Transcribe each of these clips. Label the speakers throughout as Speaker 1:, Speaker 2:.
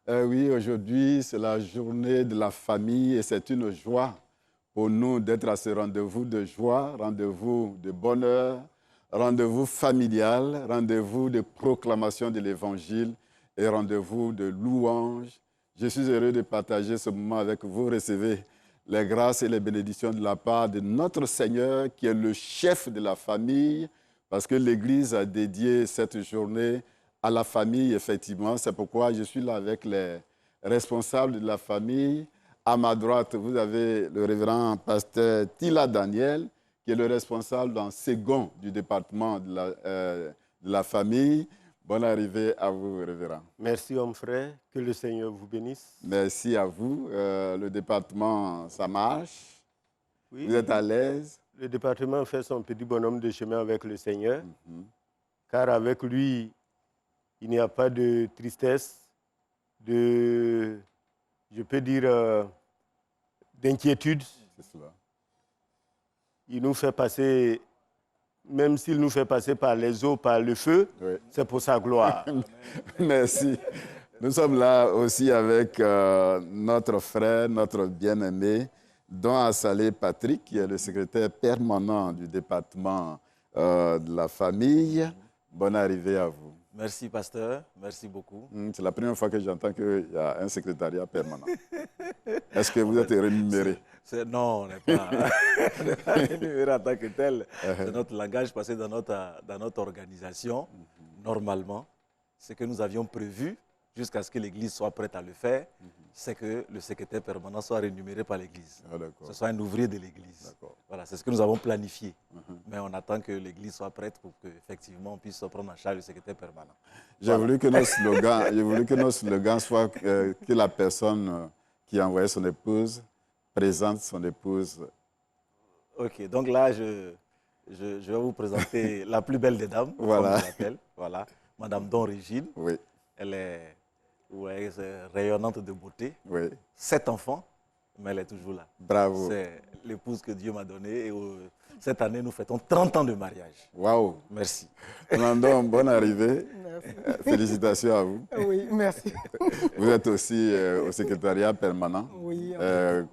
Speaker 1: Oui, aujourd'hui, c'est la journée de la famille et c'est une joie pour nous d'être à ce rendez-vous de joie, rendez-vous de bonheur, rendez-vous familial, rendez-vous de proclamation de l'Évangile et rendez-vous de louange. Je suis heureux de partager ce moment avec vous. Recevez les grâces et les bénédictions de la part de notre Seigneur qui est le chef de la famille parce que l'Église a dédié cette journée à la famille, effectivement. C'est pourquoi je suis là avec les responsables de la famille. À ma droite, vous avez le révérend pasteur Tila Daniel, qui est le responsable dans second du département de la famille. Bonne arrivée à vous, révérend.
Speaker 2: Merci, homme frère. Que le Seigneur vous bénisse.
Speaker 1: Merci à vous. Le département, ça marche?
Speaker 2: Oui,
Speaker 1: vous êtes à l'aise?
Speaker 2: Le département fait son petit bonhomme de chemin avec le Seigneur, car avec lui, il n'y a pas de tristesse, je peux dire, d'inquiétude.
Speaker 1: C'est cela.
Speaker 2: Il nous fait passer, même s'il nous fait passer par les eaux, par le feu,
Speaker 1: Oui.
Speaker 2: c'est pour sa gloire.
Speaker 1: Merci. Nous sommes là aussi avec notre frère, notre bien-aimé, Don Assalé Patrick, qui est le secrétaire permanent du département de la famille. Bonne arrivée à vous.
Speaker 3: Merci, pasteur. Merci beaucoup.
Speaker 1: C'est la première fois que j'entends qu'il y a un secrétariat permanent. Est-ce que vous êtes rémunéré?
Speaker 3: Non, on n'est pas rémunéré en tant que tel. C'est notre langage passé dans notre organisation, normalement. Ce que nous avions prévu, jusqu'à ce que l'Église soit prête à le faire, c'est que le secrétaire permanent soit rémunéré par l'Église. Ce soit un ouvrier de l'Église. Voilà, c'est ce que nous avons planifié. Mais on attend que l'Église soit prête pour qu'effectivement on puisse prendre en charge le secrétaire permanent.
Speaker 1: J'ai voulu que nos slogans soient que la personne qui a envoyé son épouse présente son épouse.
Speaker 3: Ok, donc là, je vais vous présenter la plus belle des dames,
Speaker 1: voilà.
Speaker 3: comme on l'appelle. Voilà, Madame Don Régine.
Speaker 1: Oui.
Speaker 3: Elle est rayonnante de beauté.
Speaker 1: Oui.
Speaker 3: 7 enfants, mais elle est toujours là.
Speaker 1: Bravo.
Speaker 3: C'est l'épouse que Dieu m'a donnée. Et cette année, nous fêtons 30 ans de mariage.
Speaker 1: Waouh.
Speaker 3: Merci.
Speaker 1: Mandon, bonne arrivée.
Speaker 4: Merci.
Speaker 1: Félicitations à vous.
Speaker 4: Oui, merci.
Speaker 1: Vous êtes aussi au secrétariat permanent,
Speaker 4: oui,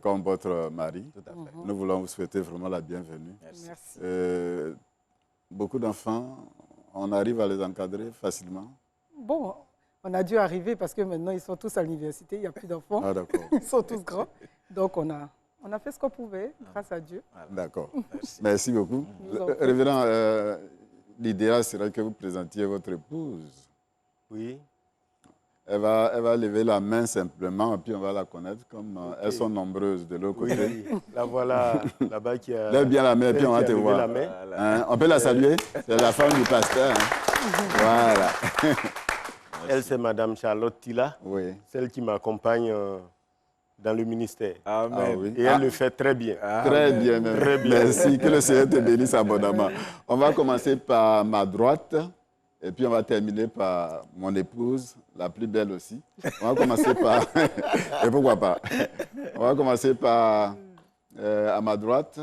Speaker 1: comme votre mari.
Speaker 3: Tout à fait.
Speaker 1: Nous voulons vous souhaiter vraiment la bienvenue.
Speaker 3: Merci.
Speaker 1: Beaucoup d'enfants, on arrive à les encadrer facilement?
Speaker 4: Bon, on a dû arriver parce que maintenant, ils sont tous à l'université, il n'y a plus d'enfants.
Speaker 1: Ah, d'accord.
Speaker 4: Ils sont tous grands. Donc, on a fait ce qu'on pouvait, grâce à Dieu.
Speaker 1: D'accord. Merci beaucoup. Révérend, l'idéal serait que vous présentiez votre épouse.
Speaker 2: Oui.
Speaker 1: Elle va lever la main simplement, et puis on va la connaître comme elles sont nombreuses de l'autre côté.
Speaker 2: Oui, la voilà là-bas qui a...
Speaker 1: Lève bien la main, et puis on va te voir. On peut la saluer? C'est la femme du pasteur. Voilà.
Speaker 2: Elle, c'est Madame Charlotte Tila,
Speaker 1: oui.
Speaker 2: Celle qui m'accompagne dans le ministère.
Speaker 3: Amen.
Speaker 1: Ah, oui.
Speaker 2: Et elle le fait très bien.
Speaker 1: Très bien, même.
Speaker 2: Très bien.
Speaker 1: Merci, que le Seigneur te bénisse abondamment. On va commencer par ma droite, et puis on va terminer par mon épouse, la plus belle aussi. On va commencer par... et pourquoi pas? On va commencer par à ma droite.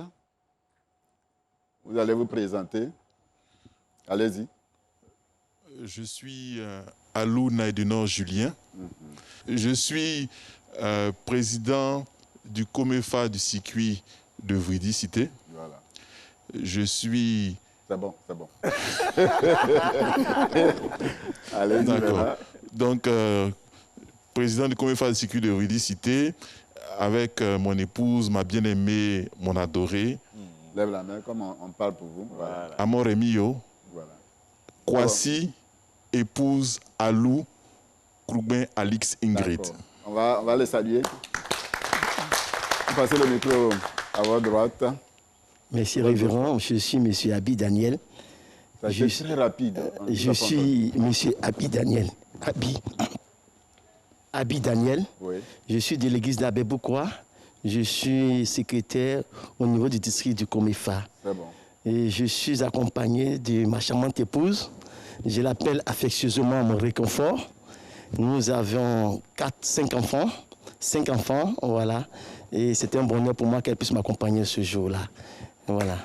Speaker 1: Vous allez vous présenter. Allez-y.
Speaker 5: Je suis Alou Naïdenor Julien. Je suis président du COMEFA du circuit de Vridicité.
Speaker 1: Voilà.
Speaker 5: Je suis...
Speaker 1: C'est bon, c'est bon. Allez-y.
Speaker 5: D'accord. Donc, président du COMEFA du circuit de Vridicité, avec mon épouse, ma bien-aimée, mon adorée.
Speaker 1: Lève la main comme on parle pour vous. Voilà.
Speaker 5: Amor Emilio.
Speaker 1: Voilà.
Speaker 5: Kwasi, épouse Alou, Kroubin Alix Ingrid.
Speaker 1: On va les saluer. Passez le micro à votre droite.
Speaker 6: Merci, révérend. Je suis M. Abi Daniel.
Speaker 1: C'est très rapide.
Speaker 6: Je suis M. Abi Daniel. Abi Daniel.
Speaker 1: Oui.
Speaker 6: Je suis de l'église d'Abéboukoua. Je suis secrétaire au niveau du district du COMEFA.
Speaker 1: Très bon.
Speaker 6: Et je suis accompagné de ma charmante épouse. Je l'appelle affectueusement mon réconfort. Nous avons 5 enfants. 5 enfants, voilà. Et c'était un bonheur pour moi qu'elle puisse m'accompagner ce jour-là. Voilà.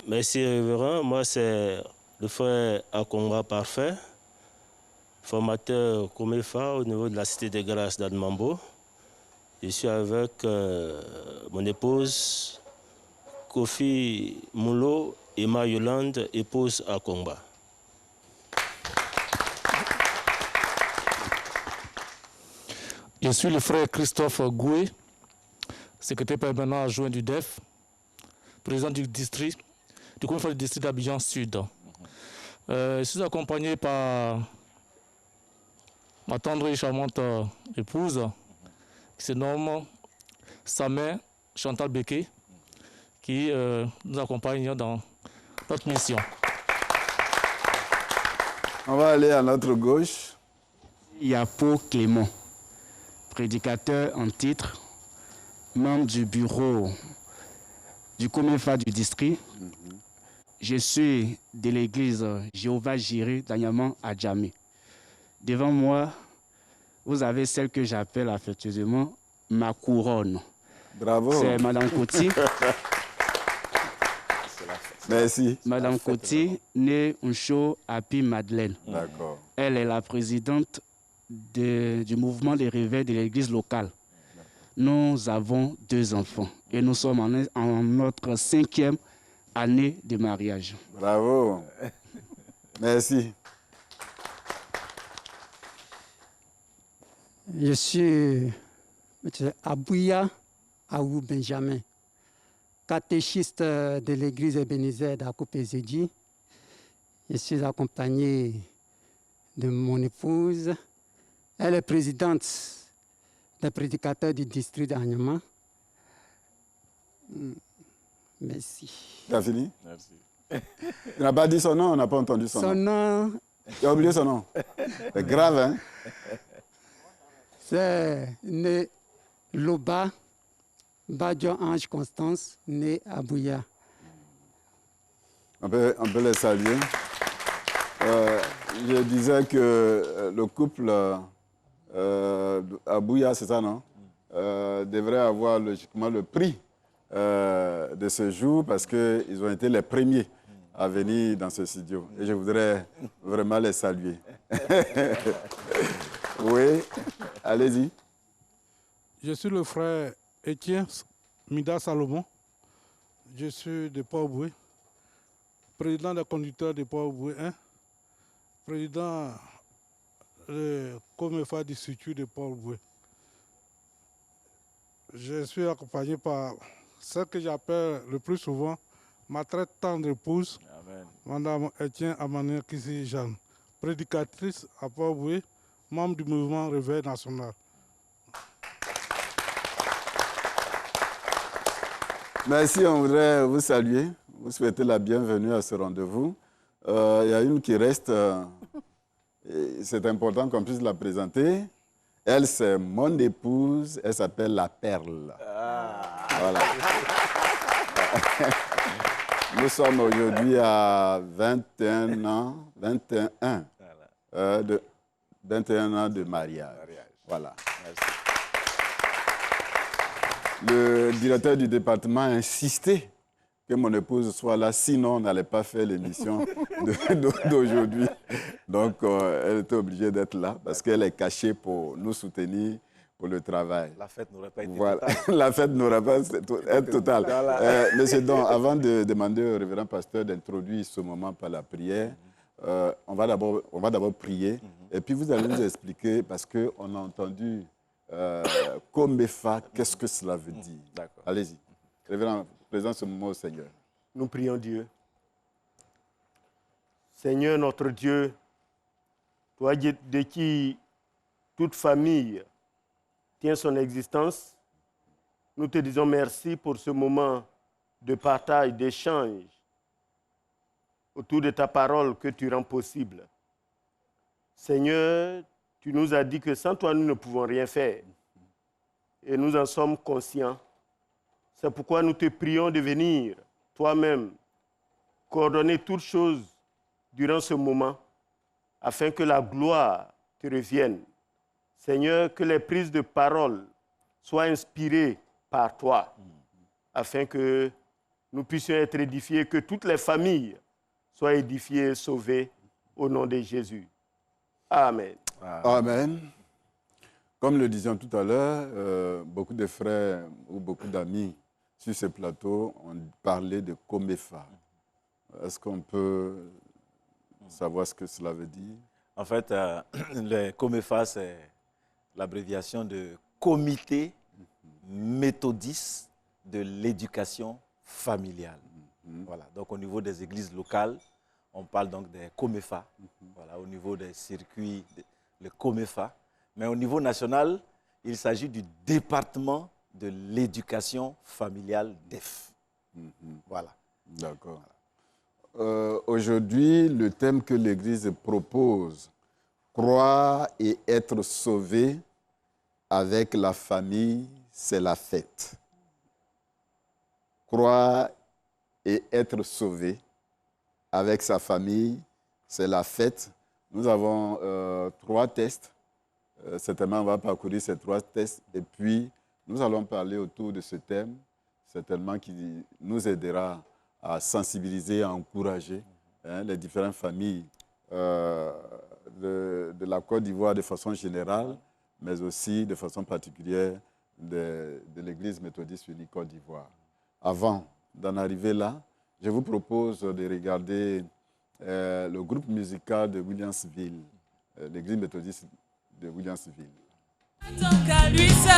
Speaker 7: Merci, révérend. Moi, c'est le frère Akonga Parfait.
Speaker 6: formateur Comefa au niveau de la Cité des Grâces d'Admambo. Je suis avec mon épouse Kofi Moulo et ma Yolande, épouse à Kongba.
Speaker 7: Je suis le frère Christophe Goué, secrétaire permanent adjoint du DEF, président du district, du Comefa du district d'Abidjan Sud. Je suis accompagné par ma tendre et charmante épouse, qui se nomme Samé Chantal Beke, qui nous accompagne dans notre mission.
Speaker 1: On va aller à notre gauche.
Speaker 8: Yapo Clément, prédicateur en titre, membre du bureau du Comefa du district. Je suis de l'église Jéhovah Jireh d'Anyama à Djamé. Devant moi, vous avez celle que j'appelle affectueusement ma couronne.
Speaker 1: Bravo.
Speaker 8: C'est Madame Koti.
Speaker 1: Merci.
Speaker 8: Madame Koti, née Uncho Api Madeleine.
Speaker 1: D'accord.
Speaker 8: Elle est la présidente du mouvement des réveils de l'église locale. Nous avons 2 enfants et nous sommes en notre 5e année de mariage.
Speaker 1: Bravo. Merci.
Speaker 9: Je suis M. Abouya Aou Benjamin, catéchiste de l'église Ebenezer d'Akopezedji. Je suis accompagné de mon épouse. Elle est présidente des prédicateurs du district d'Anyama. Merci.
Speaker 1: Tu as fini?
Speaker 3: Merci.
Speaker 1: Tu n'as pas dit son nom, on n'a pas entendu son nom.
Speaker 9: Son nom,
Speaker 1: Tu as oublié son nom? C'est grave, hein?
Speaker 9: c'est né Loba Badjo Ange Constance, né à Bouya.
Speaker 1: On peut les saluer. Je disais que le couple à Bouya, c'est ça, non? Devrait avoir logiquement le prix de ce jour parce qu'ils ont été les premiers à venir dans ce studio. Et je voudrais vraiment les saluer. Oui, allez-y.
Speaker 10: Je suis le frère Étienne Mida Salomon. Je suis de Port-Boué, président des conducteurs de Port-Boué 1, président de Comefa du Institut de Port-Boué. Je suis accompagné par celle que j'appelle le plus souvent ma très tendre épouse, Madame Étienne Amania Kissi Jeanne, prédicatrice à Port-Boué, membre du mouvement Réveil national.
Speaker 1: Merci, on voudrait vous saluer, vous souhaiter la bienvenue à ce rendez-vous. Il y a une qui reste, c'est important qu'on puisse la présenter. Elle, c'est mon épouse, elle s'appelle La Perle. Voilà. Nous sommes aujourd'hui à 21 ans, 21 ans de mariage. Voilà. Merci. Le directeur du département a insisté que mon épouse soit là, sinon on n'allait pas faire l'émission d'aujourd'hui. Donc, elle était obligée d'être là parce qu'elle est cachée pour nous soutenir pour le travail.
Speaker 3: La fête n'aurait pas été
Speaker 1: voilà.
Speaker 3: totale.
Speaker 1: La fête n'aurait pas été totale. Voilà. Monsieur Don, avant de demander au révérend pasteur d'introduire ce moment par la prière, on va d'abord prier et puis vous allez nous expliquer parce qu'on a entendu Comefa, qu'est-ce que cela veut dire? Allez-y. Révérend, présente ce moment au Seigneur.
Speaker 2: Nous prions Dieu. Seigneur notre Dieu, toi de qui toute famille tient son existence, nous te disons merci pour ce moment de partage, d'échange autour de ta parole que tu rends possible. Seigneur, tu nous as dit que sans toi, nous ne pouvons rien faire. Et nous en sommes conscients. C'est pourquoi nous te prions de venir, toi-même, coordonner toutes choses durant ce moment, afin que la gloire te revienne. Seigneur, que les prises de parole soient inspirées par toi, afin que nous puissions être édifiés, que toutes les familles soient édifiées et sauvées au nom de Jésus. Amen.
Speaker 1: Amen. Comme le disions tout à l'heure, beaucoup de frères ou beaucoup d'amis sur ce plateau ont parlé de Comefa. Est-ce qu'on peut savoir ce que cela veut dire?
Speaker 3: En fait, le Comefa, c'est l'abréviation de Comité méthodiste de l'éducation familiale. Voilà. Donc, au niveau des églises locales, on parle donc des Comefa. Voilà, au niveau des circuits, le Comefa. Mais au niveau national, il s'agit du département de l'éducation familiale DEF. Voilà.
Speaker 1: D'accord. Aujourd'hui, le thème que l'Église propose, croire et être sauvé avec la famille, c'est la fête. Croire et être sauvé avec sa famille, c'est la fête. Nous avons 3 tests. Certainement, on va parcourir ces 3 tests et puis nous allons parler autour de ce thème, certainement qui nous aidera à sensibiliser, à encourager les différentes familles de la Côte d'Ivoire de façon générale, mais aussi de façon particulière de l'Église méthodiste unie Côte d'Ivoire. Avant d'en arriver là, je vous propose de regarder le groupe musical de Williamsville, l'Église méthodiste de Williamsville.
Speaker 11: À lui seul,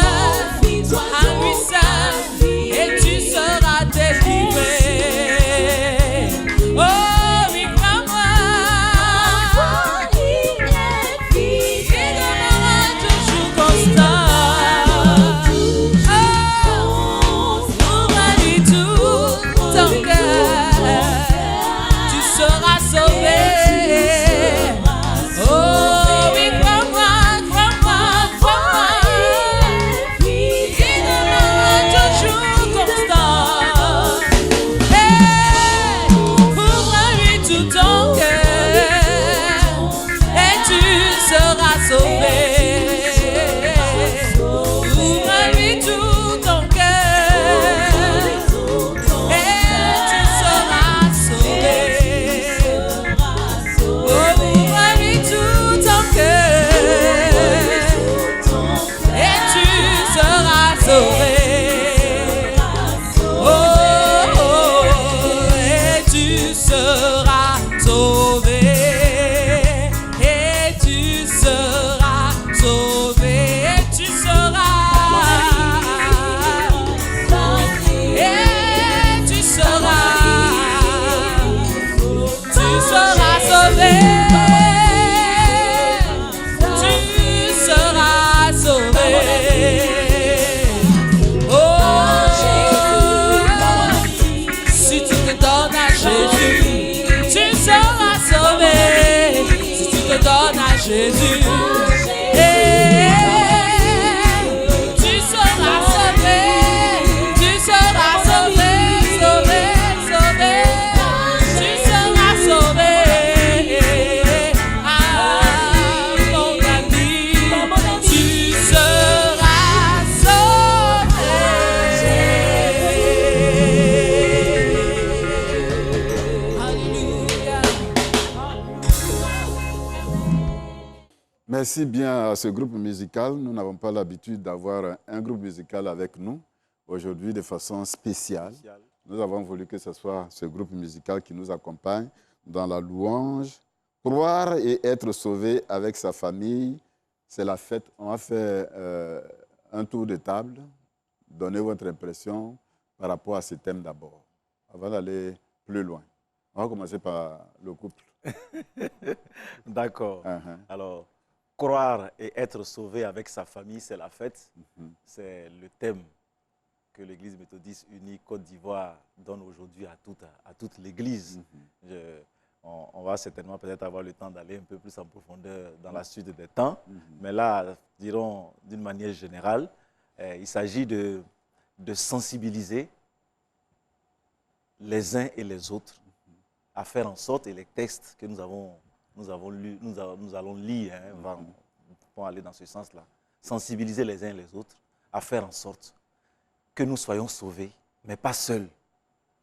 Speaker 11: et tu seras délivré. Oh, oui, crois-moi, il demeurera toujours constant. Oh, ouvre-lui tout ton cœur, tu seras sauvé. Jésus, tu seras sauvé, tu seras sauvé, sauvé, sauvé, tu seras sauvé. Ah, mon ami, tu seras sauvé. Alléluia.
Speaker 1: Merci bien à ce groupe musical. Nous n'avons pas l'habitude d'avoir un groupe musical avec nous aujourd'hui de façon spéciale. Nous avons voulu que ce soit ce groupe musical qui nous accompagne dans la louange. Croire et être sauvé avec sa famille, c'est la fête. On va faire un tour de table. Donnez votre impression par rapport à ce thème d'abord, avant d'aller plus loin. On va commencer par le couple.
Speaker 3: D'accord. Alors, croire et être sauvé avec sa famille, c'est la fête. C'est le thème que l'Église méthodiste unie Côte d'Ivoire donne aujourd'hui à toute l'Église. On va certainement peut-être avoir le temps d'aller un peu plus en profondeur dans la suite des temps. Mais là, dirons d'une manière générale, il s'agit de sensibiliser les uns et les autres à faire en sorte, et les textes que nous allons lire vont aller dans ce sens-là, sensibiliser les uns et les autres à faire en sorte que nous soyons sauvés, mais pas seuls,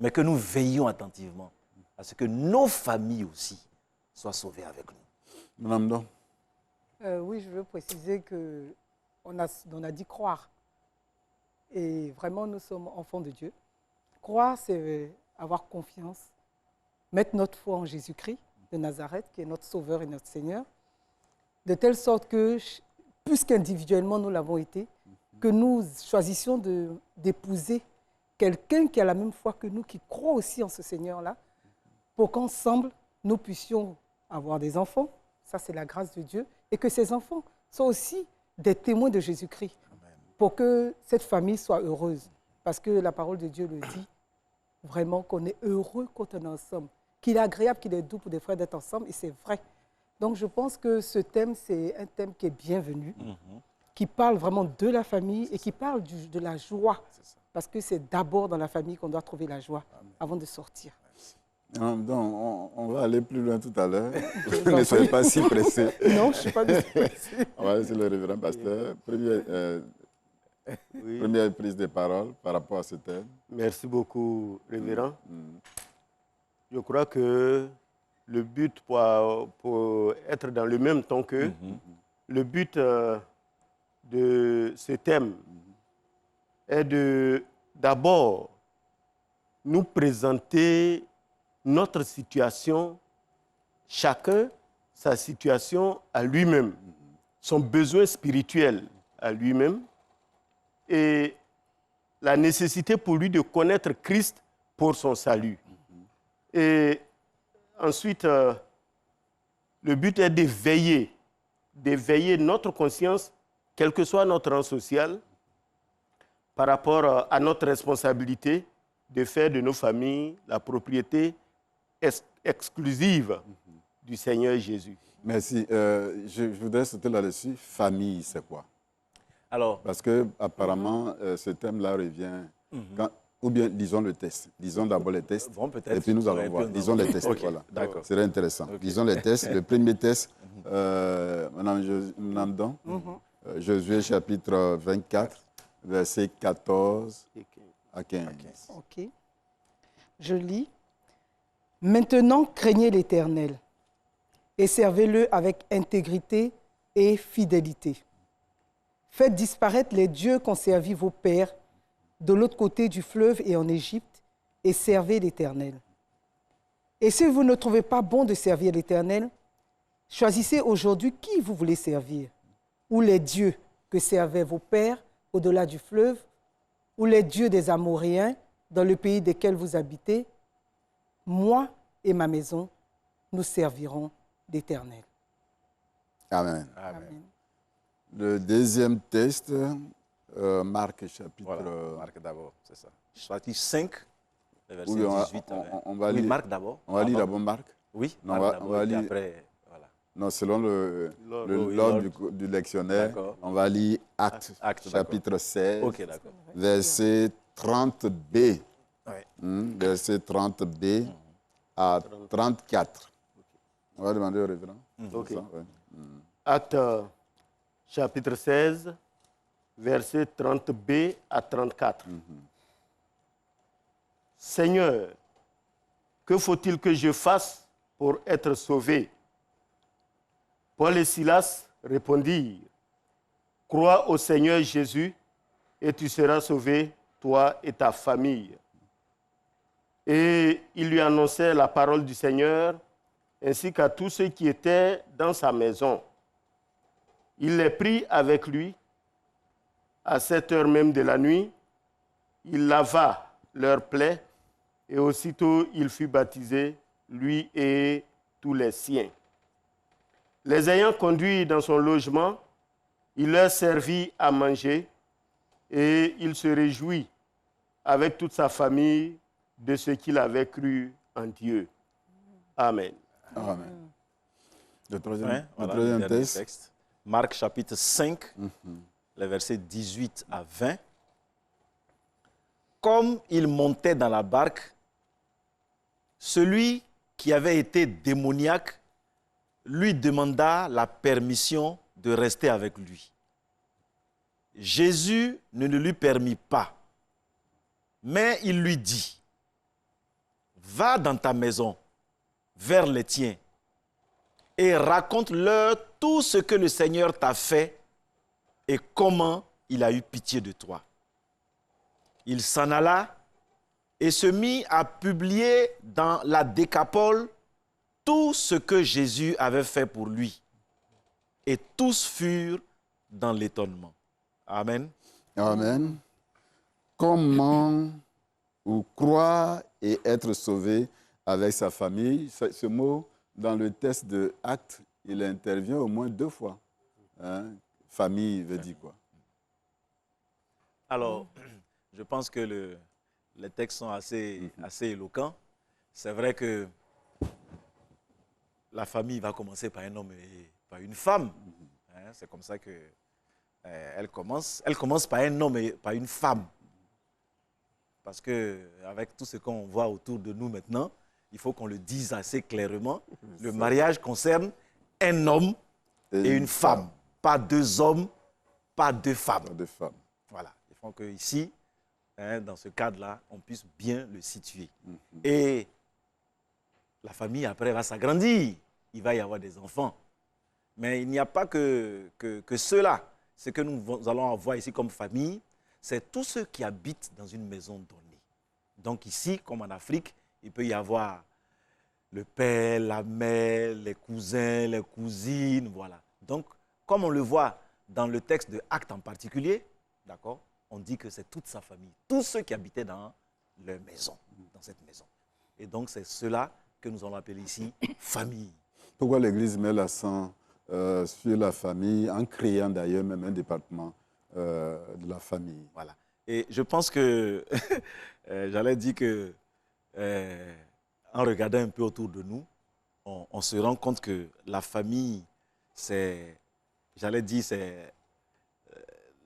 Speaker 3: mais que nous veillions attentivement à ce que nos familles aussi soient sauvées avec nous.
Speaker 1: Madame Don.
Speaker 4: Oui, je veux préciser qu'on a dit croire. Et vraiment, nous sommes enfants de Dieu. Croire, c'est avoir confiance, mettre notre foi en Jésus-Christ de Nazareth, qui est notre Sauveur et notre Seigneur, de telle sorte que, plus qu'individuellement nous l'avons été, que nous choisissions d'épouser quelqu'un qui a la même foi que nous, qui croit aussi en ce Seigneur-là, pour qu'ensemble, nous puissions avoir des enfants. Ça, c'est la grâce de Dieu. Et que ces enfants soient aussi des témoins de Jésus-Christ, pour que cette famille soit heureuse. Parce que la parole de Dieu le dit, vraiment qu'on est heureux quand on est ensemble, qu'il est agréable, qu'il est doux pour des frères d'être ensemble, et c'est vrai. Donc je pense que ce thème, c'est un thème qui est bienvenu, qui parle vraiment de la famille et qui parle de la joie. Parce que c'est d'abord dans la famille qu'on doit trouver la joie avant de sortir.
Speaker 1: Donc, on va aller plus loin tout à l'heure. Ne soyez pas si pressés.
Speaker 4: Non, je ne suis pas pressé.
Speaker 1: On va laisser le révérend pasteur. Première prise de parole par rapport à ce thème.
Speaker 2: Merci beaucoup, révérend. Je crois que le but, pour être dans le même temps qu'eux, le but de ce thème est d'abord nous présenter notre situation, chacun sa situation à lui-même, son besoin spirituel à lui-même et la nécessité pour lui de connaître Christ pour son salut. Et ensuite, le but est d'éveiller notre conscience, quel que soit notre rang social, par rapport à notre responsabilité de faire de nos familles la propriété exclusive du Seigneur Jésus.
Speaker 1: Merci. Je voudrais sauter là-dessus. Famille, c'est quoi?
Speaker 3: Alors,
Speaker 1: parce que apparemment, ce thème-là revient. Ou bien, lisons le test. Lisons d'abord les tests.
Speaker 3: Bon,
Speaker 1: et puis nous allons voir. Lisons les tests.
Speaker 3: Okay,
Speaker 1: voilà.
Speaker 3: D'accord.
Speaker 1: C'est intéressant. Okay. Lisons les tests. Le premier test, Madame Don, Josué chapitre 24, versets 14 à 15.
Speaker 4: Ok. Je lis. Maintenant, craignez l'Éternel et servez-le avec intégrité et fidélité. Faites disparaître les dieux qu'ont servi vos pères de l'autre côté du fleuve et en Égypte, et servez l'Éternel. Et si vous ne trouvez pas bon de servir l'Éternel, choisissez aujourd'hui qui vous voulez servir, ou les dieux que servaient vos pères au-delà du fleuve, ou les dieux des Amoréens dans le pays desquels vous habitez. Moi et ma maison, nous servirons l'Éternel.
Speaker 1: Amen. Amen. Le deuxième test, Marc chapitre...
Speaker 3: Voilà, Marc d'abord, c'est ça. Chapitre 5, le verset
Speaker 1: oui,
Speaker 3: 18 à 20.
Speaker 1: On va lire,
Speaker 3: Marc d'abord.
Speaker 1: On va lire d'abord Marc.
Speaker 3: Oui,
Speaker 1: non,
Speaker 3: Marc
Speaker 1: on va lire...
Speaker 3: après, voilà.
Speaker 1: Non, selon l'ordre du lectionnaire, on va lire Actes, chapitre 16, verset 30b. Ouais. Verset 30b à 34. On va demander au révérend.
Speaker 2: Okay. Actes, chapitre 16, verset 30b à 34. Seigneur, que faut-il que je fasse pour être sauvé? Paul et Silas répondirent, crois au Seigneur Jésus et tu seras sauvé, toi et ta famille. Et il lui annonçait la parole du Seigneur ainsi qu'à tous ceux qui étaient dans sa maison. Il les prit avec lui. À cette heure même de la nuit, il lava leurs plaies et aussitôt il fut baptisé, lui et tous les siens. Les ayant conduits dans son logement, il leur servit à manger et il se réjouit avec toute sa famille de ce qu'il avait cru en Dieu. Amen.
Speaker 1: Amen. Le troisième texte.
Speaker 3: Marc chapitre 5, les versets 18 à 20. Comme il montait dans la barque, celui qui avait été démoniaque lui demanda la permission de rester avec lui. Jésus ne le lui permit pas, mais il lui dit, « Va dans ta maison, vers les tiens, et raconte-leur tout ce que le Seigneur t'a fait et comment il a eu pitié de toi. Il s'en alla et se mit à publier dans la Décapole tout ce que Jésus avait fait pour lui. Et tous furent dans l'étonnement. Amen.
Speaker 1: Amen. Comment ou croire et être sauvé avec sa famille? Ce mot, dans le texte de Actes, il intervient au moins 2 fois. Hein? Famille veut dire quoi?
Speaker 3: Alors, je pense que les textes sont assez éloquents. C'est vrai que la famille va commencer par un homme et par une femme. Hein? C'est comme ça que elle commence. Elle commence par un homme et par une femme. Parce qu'avec tout ce qu'on voit autour de nous maintenant, il faut qu'on le dise assez clairement. Le mariage concerne un homme et une femme. Pas 2 hommes, pas 2 femmes.
Speaker 1: Pas 2 femmes.
Speaker 3: Voilà. Il faut qu'ici, dans ce cadre-là, on puisse bien le situer. Et la famille, après, va s'agrandir. Il va y avoir des enfants. Mais il n'y a pas que ceux-là. Ce que nous allons avoir ici comme famille, c'est tous ceux qui habitent dans une maison donnée. Donc ici, comme en Afrique, il peut y avoir le père, la mère, les cousins, les cousines, voilà. Donc, comme on le voit dans le texte de Actes en particulier, d'accord, on dit que c'est toute sa famille, tous ceux qui habitaient dans leur maison, dans cette maison. Et donc, c'est cela que nous allons appeler ici famille.
Speaker 1: Pourquoi l'Église met l'accent sur la famille, en créant d'ailleurs même un département de la famille?
Speaker 3: Voilà. Et je pense que, j'allais dire que, en regardant un peu autour de nous, on se rend compte que la famille, c'est, j'allais dire, c'est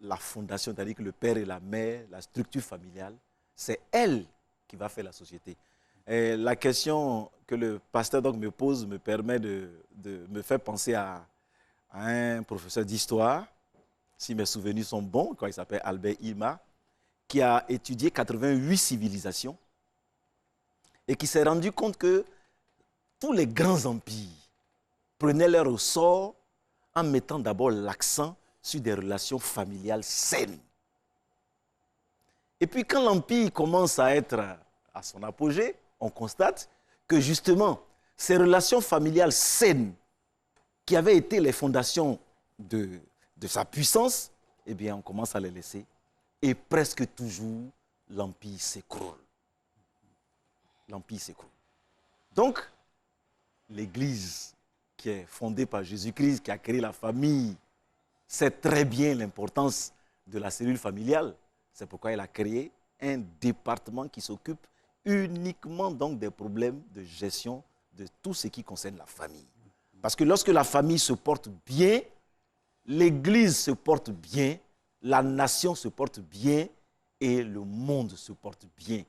Speaker 3: la fondation, c'est-à-dire que le père et la mère, la structure familiale, c'est elle qui va faire la société. Et la question que le pasteur donc me pose me permet de me faire penser à un professeur d'histoire, si mes souvenirs sont bons, quand il s'appelle Albert Ilma, qui a étudié 88 civilisations et qui s'est rendu compte que tous les grands empires prenaient leur ressort en mettant d'abord l'accent sur des relations familiales saines. Et puis quand l'empire commence à être à son apogée, on constate que justement, ces relations familiales saines qui avaient été les fondations de sa puissance, eh bien, on commence à les laisser. Et presque toujours, l'empire s'écroule. L'empire s'écroule. Donc, l'Église qui est fondée par Jésus-Christ, qui a créé la famille, sait très bien l'importance de la cellule familiale. C'est pourquoi elle a créé un département qui s'occupe uniquement donc des problèmes de gestion de tout ce qui concerne la famille. Parce que lorsque la famille se porte bien, l'Église se porte bien, la nation se porte bien et le monde se porte bien.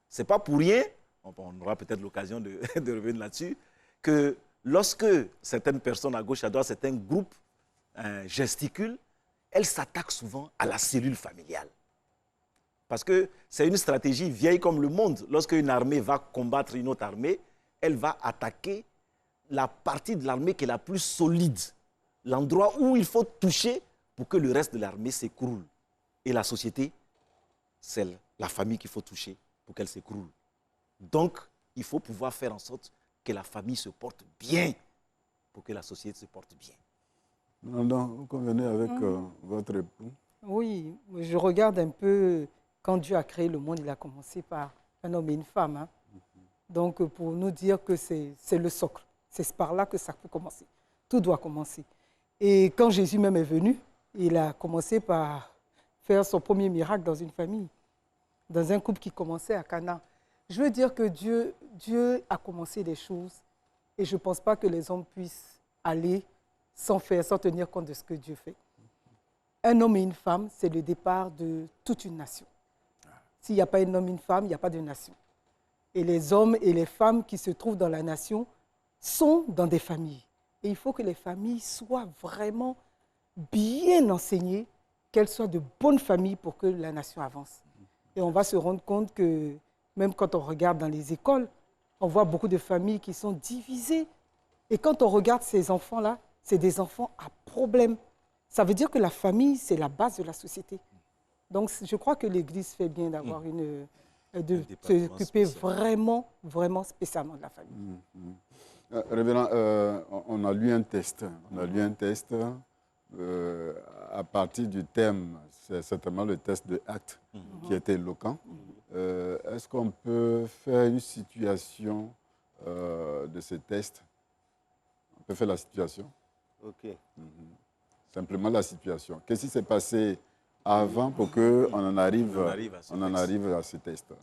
Speaker 3: Ce n'est pas pour rien, on aura peut-être l'occasion de revenir là-dessus, que lorsque certaines personnes à gauche, à droite, certains groupes gesticulent, elles s'attaquent souvent à la cellule familiale. Parce que c'est une stratégie vieille comme le monde. Lorsque une armée va combattre une autre armée, elle va attaquer la partie de l'armée qui est la plus solide, l'endroit où il faut toucher pour que le reste de l'armée s'écroule. Et la société, c'est la famille qu'il faut toucher pour qu'elle s'écroule. Donc, il faut pouvoir faire en sorte que la famille se porte bien pour que la société se porte bien.
Speaker 1: Non, vous convenez avec votre époux?
Speaker 4: Oui, je regarde un peu, quand Dieu a créé le monde, il a commencé par un homme et une femme. Hein. Donc, pour nous dire que c'est le socle. C'est par là que ça peut commencer. Tout doit commencer. Et quand Jésus même est venu, il a commencé par faire son premier miracle dans une famille, dans un couple qui commençait à Cana. Je veux dire que Dieu a commencé des choses et je ne pense pas que les hommes puissent aller sans tenir compte de ce que Dieu fait. Un homme et une femme, c'est le départ de toute une nation. S'il n'y a pas un homme et une femme, il n'y a pas de nation. Et les hommes et les femmes qui se trouvent dans la nation sont dans des familles. Et il faut que les familles soient vraiment bien enseignées, qu'elles soient de bonnes familles pour que la nation avance. Et on va se rendre compte que même quand on regarde dans les écoles, on voit beaucoup de familles qui sont divisées. Et quand on regarde ces enfants-là, c'est des enfants à problème. Ça veut dire que la famille, c'est la base de la société. Donc, je crois que l'Église fait bien d'avoir de s'occuper vraiment, vraiment spécialement de la famille.
Speaker 1: Révérend, on a lu un test. On a lu un test à partir du thème, c'est certainement le test de Actes qui était éloquent. Est-ce qu'on peut faire une situation de ce test? On peut faire la situation?
Speaker 2: Ok.
Speaker 1: Simplement la situation. Qu'est-ce qui s'est passé avant pour qu'on en arrive à ce test?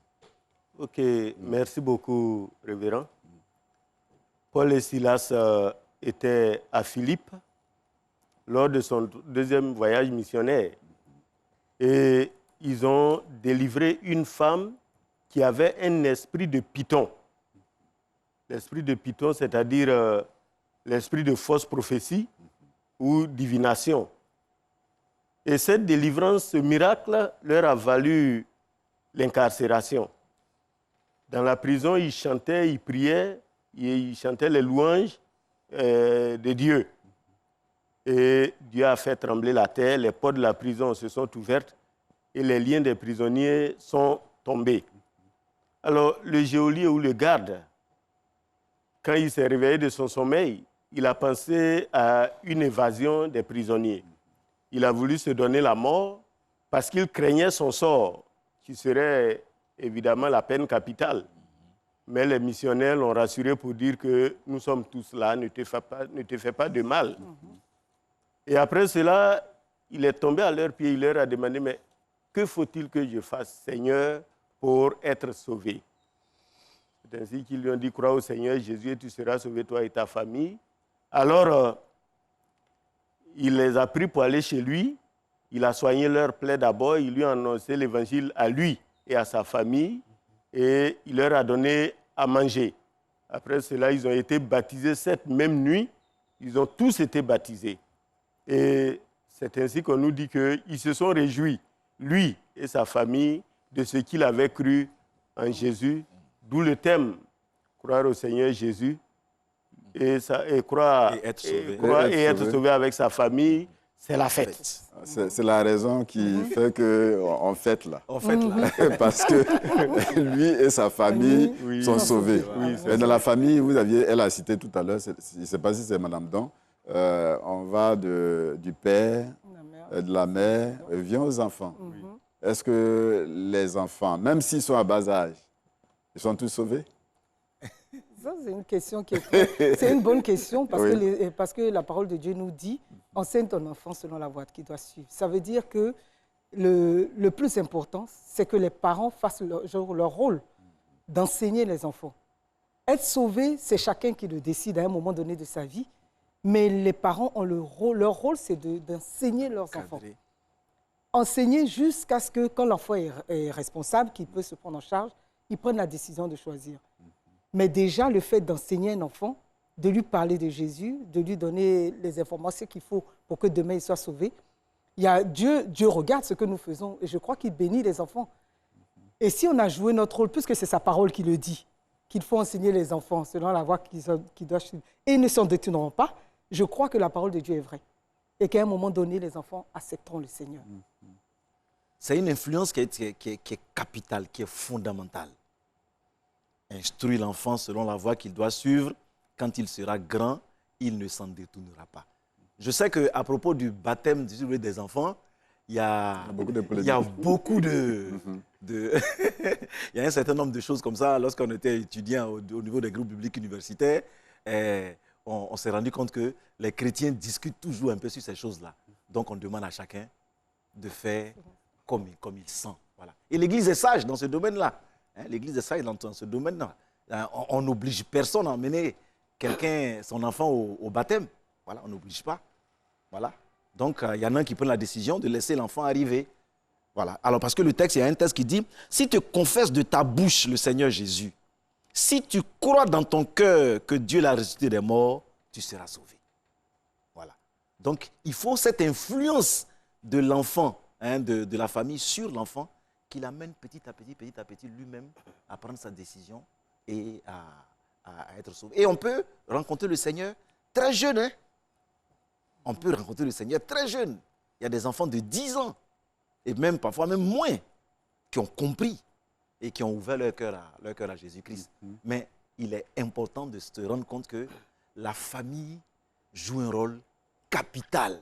Speaker 2: Ok, merci beaucoup, révérend. Paul et Silas étaient à Philippe lors de son deuxième voyage missionnaire. Et ils ont délivré une femme qui avait un esprit de python. L'esprit de python, c'est-à-dire l'esprit de fausse prophétie ou divination. Et cette délivrance, ce miracle, leur a valu l'incarcération. Dans la prison, ils chantaient, ils priaient, ils chantaient les louanges de Dieu. Et Dieu a fait trembler la terre, les portes de la prison se sont ouvertes et les liens des prisonniers sont tombés. Alors, le geôlier ou le garde, quand il s'est réveillé de son sommeil, il a pensé à une évasion des prisonniers. Il a voulu se donner la mort parce qu'il craignait son sort, qui serait évidemment la peine capitale. Mais les missionnaires l'ont rassuré pour dire que nous sommes tous là, ne te fais pas de mal. Et après cela, il est tombé à leurs pieds, il leur a demandé, mais que faut-il que je fasse, Seigneur, pour être sauvé? C'est ainsi qu'ils lui ont dit, crois au Seigneur Jésus et tu seras sauvé, toi et ta famille. Alors, il les a pris pour aller chez lui. Il a soigné leurs plaies d'abord. Il lui a annoncé l'évangile à lui et à sa famille. Et il leur a donné à manger. Après cela, ils ont été baptisés cette même nuit. Ils ont tous été baptisés. Et c'est ainsi qu'on nous dit qu'ils se sont réjouis, lui et sa famille, de ce qu'il avait cru en Jésus. D'où le thème, croire au Seigneur Jésus. Et être sauvé avec sa famille, c'est la fête.
Speaker 1: C'est la raison qui fait qu'on fête là.
Speaker 3: On fête là.
Speaker 1: Parce que lui et sa famille sont sauvés. Et dans la famille, elle a cité tout à l'heure, je ne sais pas si c'est Madame Don, on va du père, de la mère, vient aux enfants. Est-ce que les enfants, même s'ils sont à bas âge, ils sont tous sauvés?
Speaker 4: Ça, c'est une question c'est une bonne question parce que la parole de Dieu nous dit « Enseigne ton enfant selon la voie qu'il doit suivre ». Ça veut dire que le plus important, c'est que les parents fassent leur rôle d'enseigner les enfants. Être sauvé, c'est chacun qui le décide à un moment donné de sa vie, mais les parents ont leur rôle, c'est d'enseigner leurs enfants. Enseigner jusqu'à ce que, quand l'enfant est responsable, qu'il peut se prendre en charge, il prenne la décision de choisir. Mais déjà, le fait d'enseigner un enfant, de lui parler de Jésus, de lui donner les informations qu'il faut pour que demain il soit sauvé, Dieu regarde ce que nous faisons et je crois qu'il bénit les enfants. Et si on a joué notre rôle, puisque c'est sa parole qui le dit, qu'il faut enseigner les enfants selon la voie qu'ils doivent suivre, et ils ne s'en détourneront pas, je crois que la parole de Dieu est vraie. Et qu'à un moment donné, les enfants accepteront le Seigneur.
Speaker 3: C'est une influence qui est capitale, qui est fondamentale. Instruire l'enfant selon la voie qu'il doit suivre. Quand il sera grand, il ne s'en détournera pas. Je sais qu'à propos du baptême des enfants, il y a beaucoup de il y a un certain nombre de choses comme ça. Lorsqu'on était étudiant au niveau des groupes bibliques universitaires, on s'est rendu compte que les chrétiens discutent toujours un peu sur ces choses-là. Donc on demande à chacun de faire comme il sent. Voilà. Et l'Église est sage dans ce domaine-là. L'Église est sage dans ce domaine-là. On n'oblige personne à emmener son enfant au baptême. Voilà, on n'oblige pas. Voilà. Donc, il y en a un qui prend la décision de laisser l'enfant arriver. Voilà. Alors, parce que le texte, il y a un texte qui dit, si tu confesses de ta bouche le Seigneur Jésus, si tu crois dans ton cœur que Dieu l'a ressuscité des morts, tu seras sauvé. Voilà. Donc, il faut cette influence de l'enfant, de la famille sur l'enfant, qui l'amène petit à petit lui-même à prendre sa décision et à être sauvés. Et on peut rencontrer le Seigneur très jeune. Hein? On peut rencontrer le Seigneur très jeune. Il y a des enfants de 10 ans, et même parfois même moins, qui ont compris et qui ont ouvert leur cœur à Jésus-Christ. Mais il est important de se rendre compte que la famille joue un rôle capital.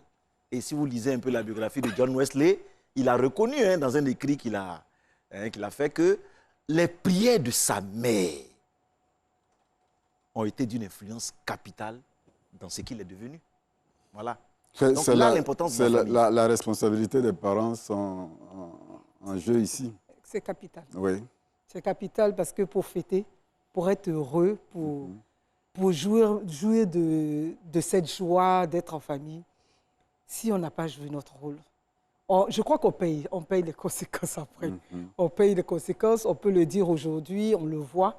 Speaker 3: Et si vous lisez un peu la biographie de John Wesley, il a reconnu dans un écrit qu'il a fait que les prières de sa mère ont été d'une influence capitale dans ce qu'il est devenu. Voilà. Donc là, l'importance de la famille.
Speaker 1: La responsabilité des parents sont en jeu ici.
Speaker 4: C'est capital.
Speaker 1: Oui.
Speaker 4: C'est capital parce que pour fêter, pour être heureux, pour jouir de cette joie d'être en famille, si on n'a pas joué notre rôle, je crois qu'on paye les conséquences après. On paye les conséquences, on peut le dire aujourd'hui, on le voit.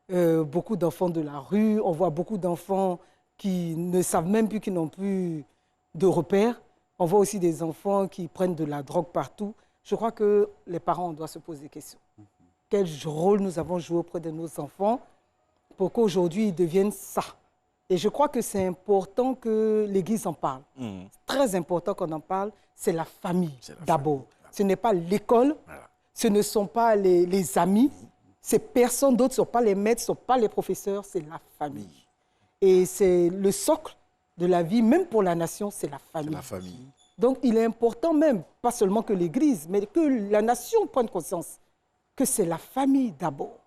Speaker 4: Beaucoup d'enfants de la rue, on voit beaucoup d'enfants qui ne savent même plus, qui n'ont plus de repères. On voit aussi des enfants qui prennent de la drogue partout. Je crois que les parents, on doit se poser des questions. Quel rôle nous avons joué auprès de nos enfants pour qu'aujourd'hui ils deviennent ça? Et je crois que c'est important que l'Église en parle. C'est très important qu'on en parle. C'est la famille d'abord. Ce n'est pas l'école, ce ne sont pas les amis, ces personnes d'autres, ce ne sont pas les maîtres, ce ne sont pas les professeurs, c'est la famille. Et c'est le socle de la vie, même pour la nation, c'est la famille.
Speaker 3: C'est la famille.
Speaker 4: Donc il est important même, pas seulement que l'Église, mais que la nation prenne conscience que c'est la famille d'abord,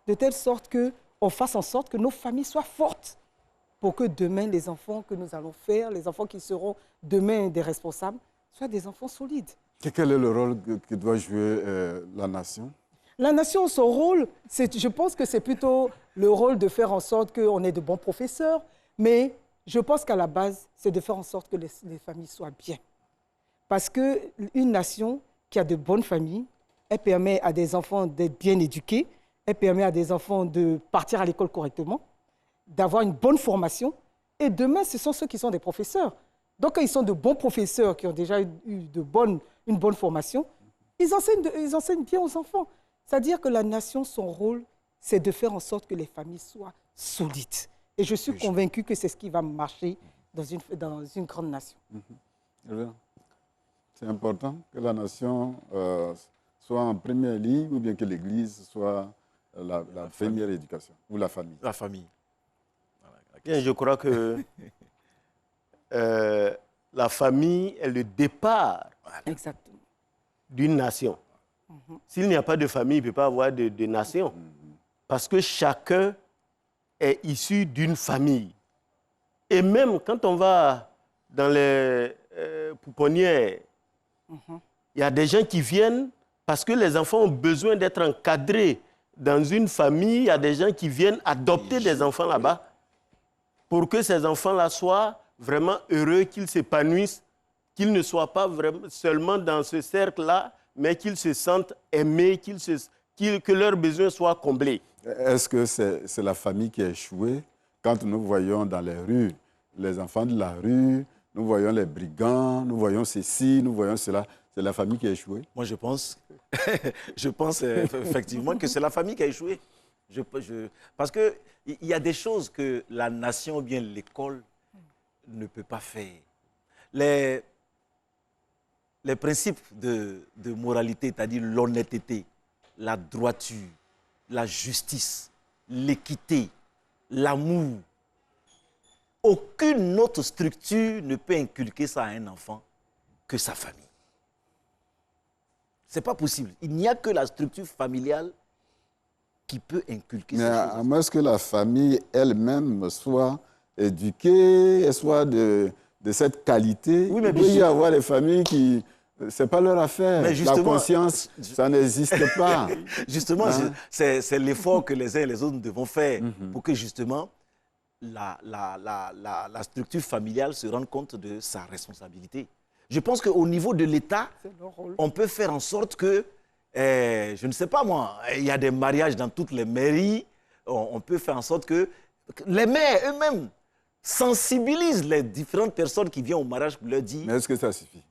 Speaker 4: de telle sorte qu'on fasse en sorte que nos familles soient fortes pour que demain, les enfants que nous allons faire, les enfants qui seront demain des responsables, soient des enfants solides.
Speaker 1: Quel est le rôle que doit jouer la nation?
Speaker 4: La nation, son rôle, je pense que c'est plutôt le rôle de faire en sorte qu'on ait de bons professeurs, mais je pense qu'à la base, c'est de faire en sorte que les familles soient bien. Parce qu'une nation qui a de bonnes familles, elle permet à des enfants d'être bien éduqués, elle permet à des enfants de partir à l'école correctement, d'avoir une bonne formation. Et demain, ce sont ceux qui sont des professeurs. Donc, quand ils sont de bons professeurs qui ont déjà eu une bonne formation, ils enseignent bien aux enfants. C'est-à-dire que la nation, son rôle, c'est de faire en sorte que les familles soient solides. Et je suis convaincu que c'est ce qui va marcher dans une grande nation.
Speaker 1: C'est important que la nation soit en première ligne ou bien que l'Église soit la première éducation ou la famille.
Speaker 3: La famille.
Speaker 2: Bien, je crois que la famille est le départ d'une nation. S'il n'y a pas de famille, il ne peut pas avoir de nation. Parce que chacun est issu d'une famille. Et même quand on va dans les pouponnières, il y a des gens qui viennent parce que les enfants ont besoin d'être encadrés dans une famille. Il y a des gens qui viennent adopter des enfants là-bas pour que ces enfants-là soient vraiment heureux, qu'ils s'épanouissent, qu'ils ne soient pas vraiment seulement dans ce cercle-là, mais qu'ils se sentent aimés, que leurs besoins soient comblés.
Speaker 1: Est-ce que c'est la famille qui a échoué quand nous voyons dans les rues les enfants de la rue, nous voyons les brigands, nous voyons ceci, nous voyons cela? C'est la famille qui a échoué?
Speaker 3: Moi, je pense effectivement que c'est la famille qui a échoué. Parce qu'il y a des choses que la nation ou bien l'école ne peut pas faire. Les principes de moralité, c'est-à-dire l'honnêteté, la droiture, la justice, l'équité, l'amour, aucune autre structure ne peut inculquer ça à un enfant que sa famille. Ce n'est pas possible. Il n'y a que la structure familiale qui peut inculquer ça.
Speaker 1: Mais à moins que la famille elle-même soit éduquée, soit de cette qualité, il peut y avoir des familles qui... Ce n'est pas leur affaire. La conscience, ça n'existe pas.
Speaker 3: Justement, c'est l'effort que les uns et les autres devons faire pour que justement la structure familiale se rende compte de sa responsabilité. Je pense qu'au niveau de l'État, on peut faire en sorte que, je ne sais pas moi, il y a des mariages dans toutes les mairies, on peut faire en sorte que les maires eux-mêmes sensibilisent les différentes personnes qui viennent au mariage pour leur dire...
Speaker 1: Mais est-ce que ça suffit?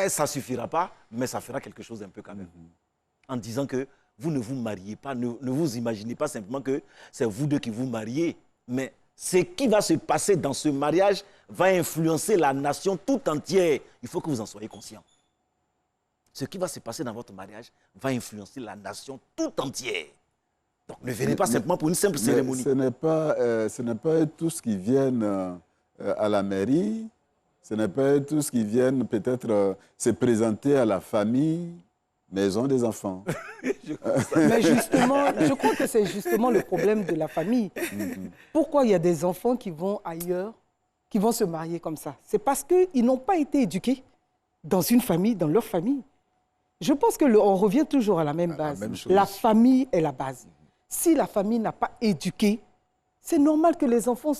Speaker 3: Ça ne suffira pas, mais ça fera quelque chose un peu quand même. En disant que vous ne vous mariez pas, ne vous imaginez pas simplement que c'est vous deux qui vous mariez, mais ce qui va se passer dans ce mariage va influencer la nation tout entière. Il faut que vous en soyez conscients. Ce qui va se passer dans votre mariage va influencer la nation tout entière. Donc ne venez pas simplement pour une simple cérémonie.
Speaker 1: Ce n'est pas tous qui viennent à la mairie, ce n'est pas tous qui viennent peut-être se présenter à la famille, maison des enfants.
Speaker 4: Mais justement, je crois que c'est justement le problème de la famille. Pourquoi il y a des enfants qui vont ailleurs, qui vont se marier comme ça? C'est parce qu'ils n'ont pas été éduqués dans une famille, dans leur famille. Je pense qu'on revient toujours à la même base. La famille est la base. Si la famille n'a pas éduqué, c'est normal que les enfants,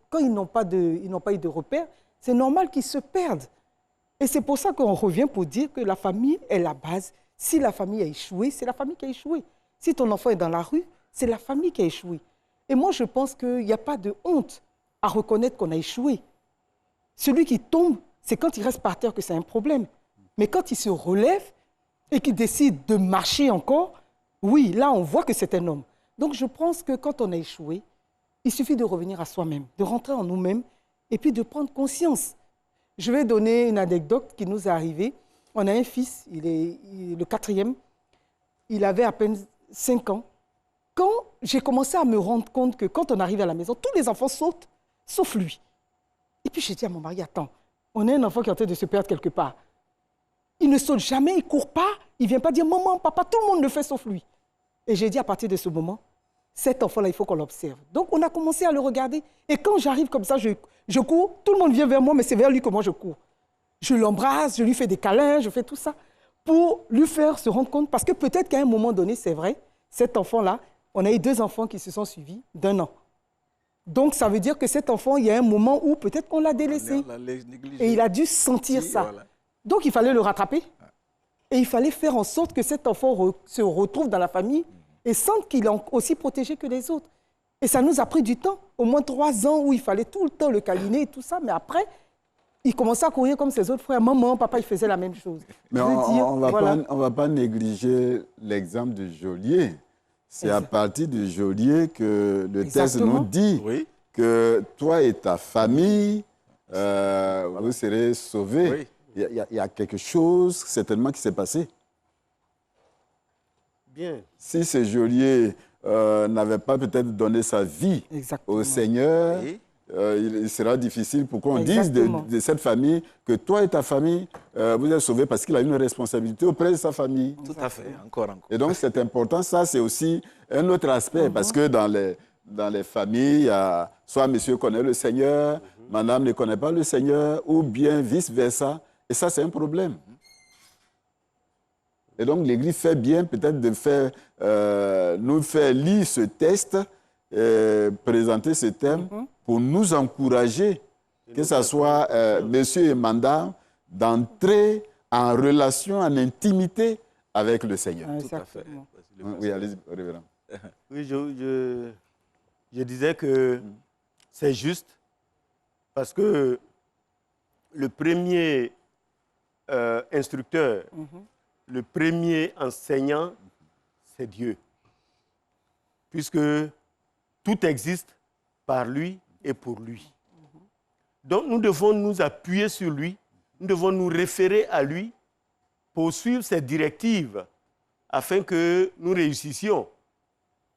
Speaker 4: quand ils n'ont pas eu de repères, c'est normal qu'ils se perdent. Et c'est pour ça qu'on revient pour dire que la famille est la base. Si la famille a échoué, c'est la famille qui a échoué. Si ton enfant est dans la rue, c'est la famille qui a échoué. Et moi, je pense qu'il n'y a pas de honte à reconnaître qu'on a échoué. Celui qui tombe, c'est quand il reste par terre que c'est un problème. Mais quand il se relève et qu'il décide de marcher encore, oui, là, on voit que c'est un homme. Donc, je pense que quand on a échoué, il suffit de revenir à soi-même, de rentrer en nous-mêmes et puis de prendre conscience. Je vais donner une anecdote qui nous est arrivée. On a un fils, il est le 4e. Il avait à peine 5 ans. Quand j'ai commencé à me rendre compte que quand on arrive à la maison, tous les enfants sautent, sauf lui. Et puis j'ai dit à mon mari, attends, on a un enfant qui est en train de se perdre quelque part. Il ne saute jamais, il ne court pas, il ne vient pas dire « Maman, papa, tout le monde le fait sauf lui ». Et j'ai dit à partir de ce moment, cet enfant-là, il faut qu'on l'observe. Donc on a commencé à le regarder. Et quand j'arrive comme ça, je cours, tout le monde vient vers moi, mais c'est vers lui que moi je cours. Je l'embrasse, je lui fais des câlins, je fais tout ça pour lui faire se rendre compte. Parce que peut-être qu'à un moment donné, c'est vrai, cet enfant-là, on a eu 2 enfants qui se sont suivis d'1 an. Donc ça veut dire que cet enfant, il y a un moment où peut-être qu'on l'a délaissé. Et il a dû sentir ça. Voilà. Donc il fallait le rattraper. Et il fallait faire en sorte que cet enfant se retrouve dans la famille et sente qu'il est aussi protégé que les autres. Et ça nous a pris du temps, au moins 3 ans où il fallait tout le temps le câliner et tout ça. Mais après, il commençait à courir comme ses autres frères. Maman, papa, il faisait la même chose.
Speaker 1: Mais on ne va pas négliger l'exemple de geôlier. C'est à partir du geôlier que le texte nous dit que toi et ta famille, vous serez sauvés. Oui. Il y a quelque chose certainement qui s'est passé.
Speaker 2: Bien.
Speaker 1: Si ce geôlier n'avait pas peut-être donné sa vie au Seigneur, il sera difficile pour qu'on dise de cette famille que toi et ta famille, vous êtes sauvés parce qu'il a une responsabilité auprès de sa famille.
Speaker 3: Tout à fait, encore.
Speaker 1: Et donc c'est important, ça c'est aussi un autre aspect, parce que dans les familles, soit monsieur connaît le Seigneur, madame ne connaît pas le Seigneur, ou bien vice-versa. Et ça, c'est un problème. Et donc, l'Église fait bien peut-être de nous faire lire ce texte, présenter ce thème pour nous encourager, que ce soit monsieur et madame, d'entrer en relation, en intimité avec le Seigneur.
Speaker 2: Tout à fait.
Speaker 1: Oui, allez-y, révérend.
Speaker 2: Oui, je disais que c'est juste parce que le premier instructeur, le premier enseignant, c'est Dieu. Puisque tout existe par lui et pour lui. Donc nous devons nous appuyer sur lui, nous devons nous référer à lui pour suivre ses directives afin que nous réussissions.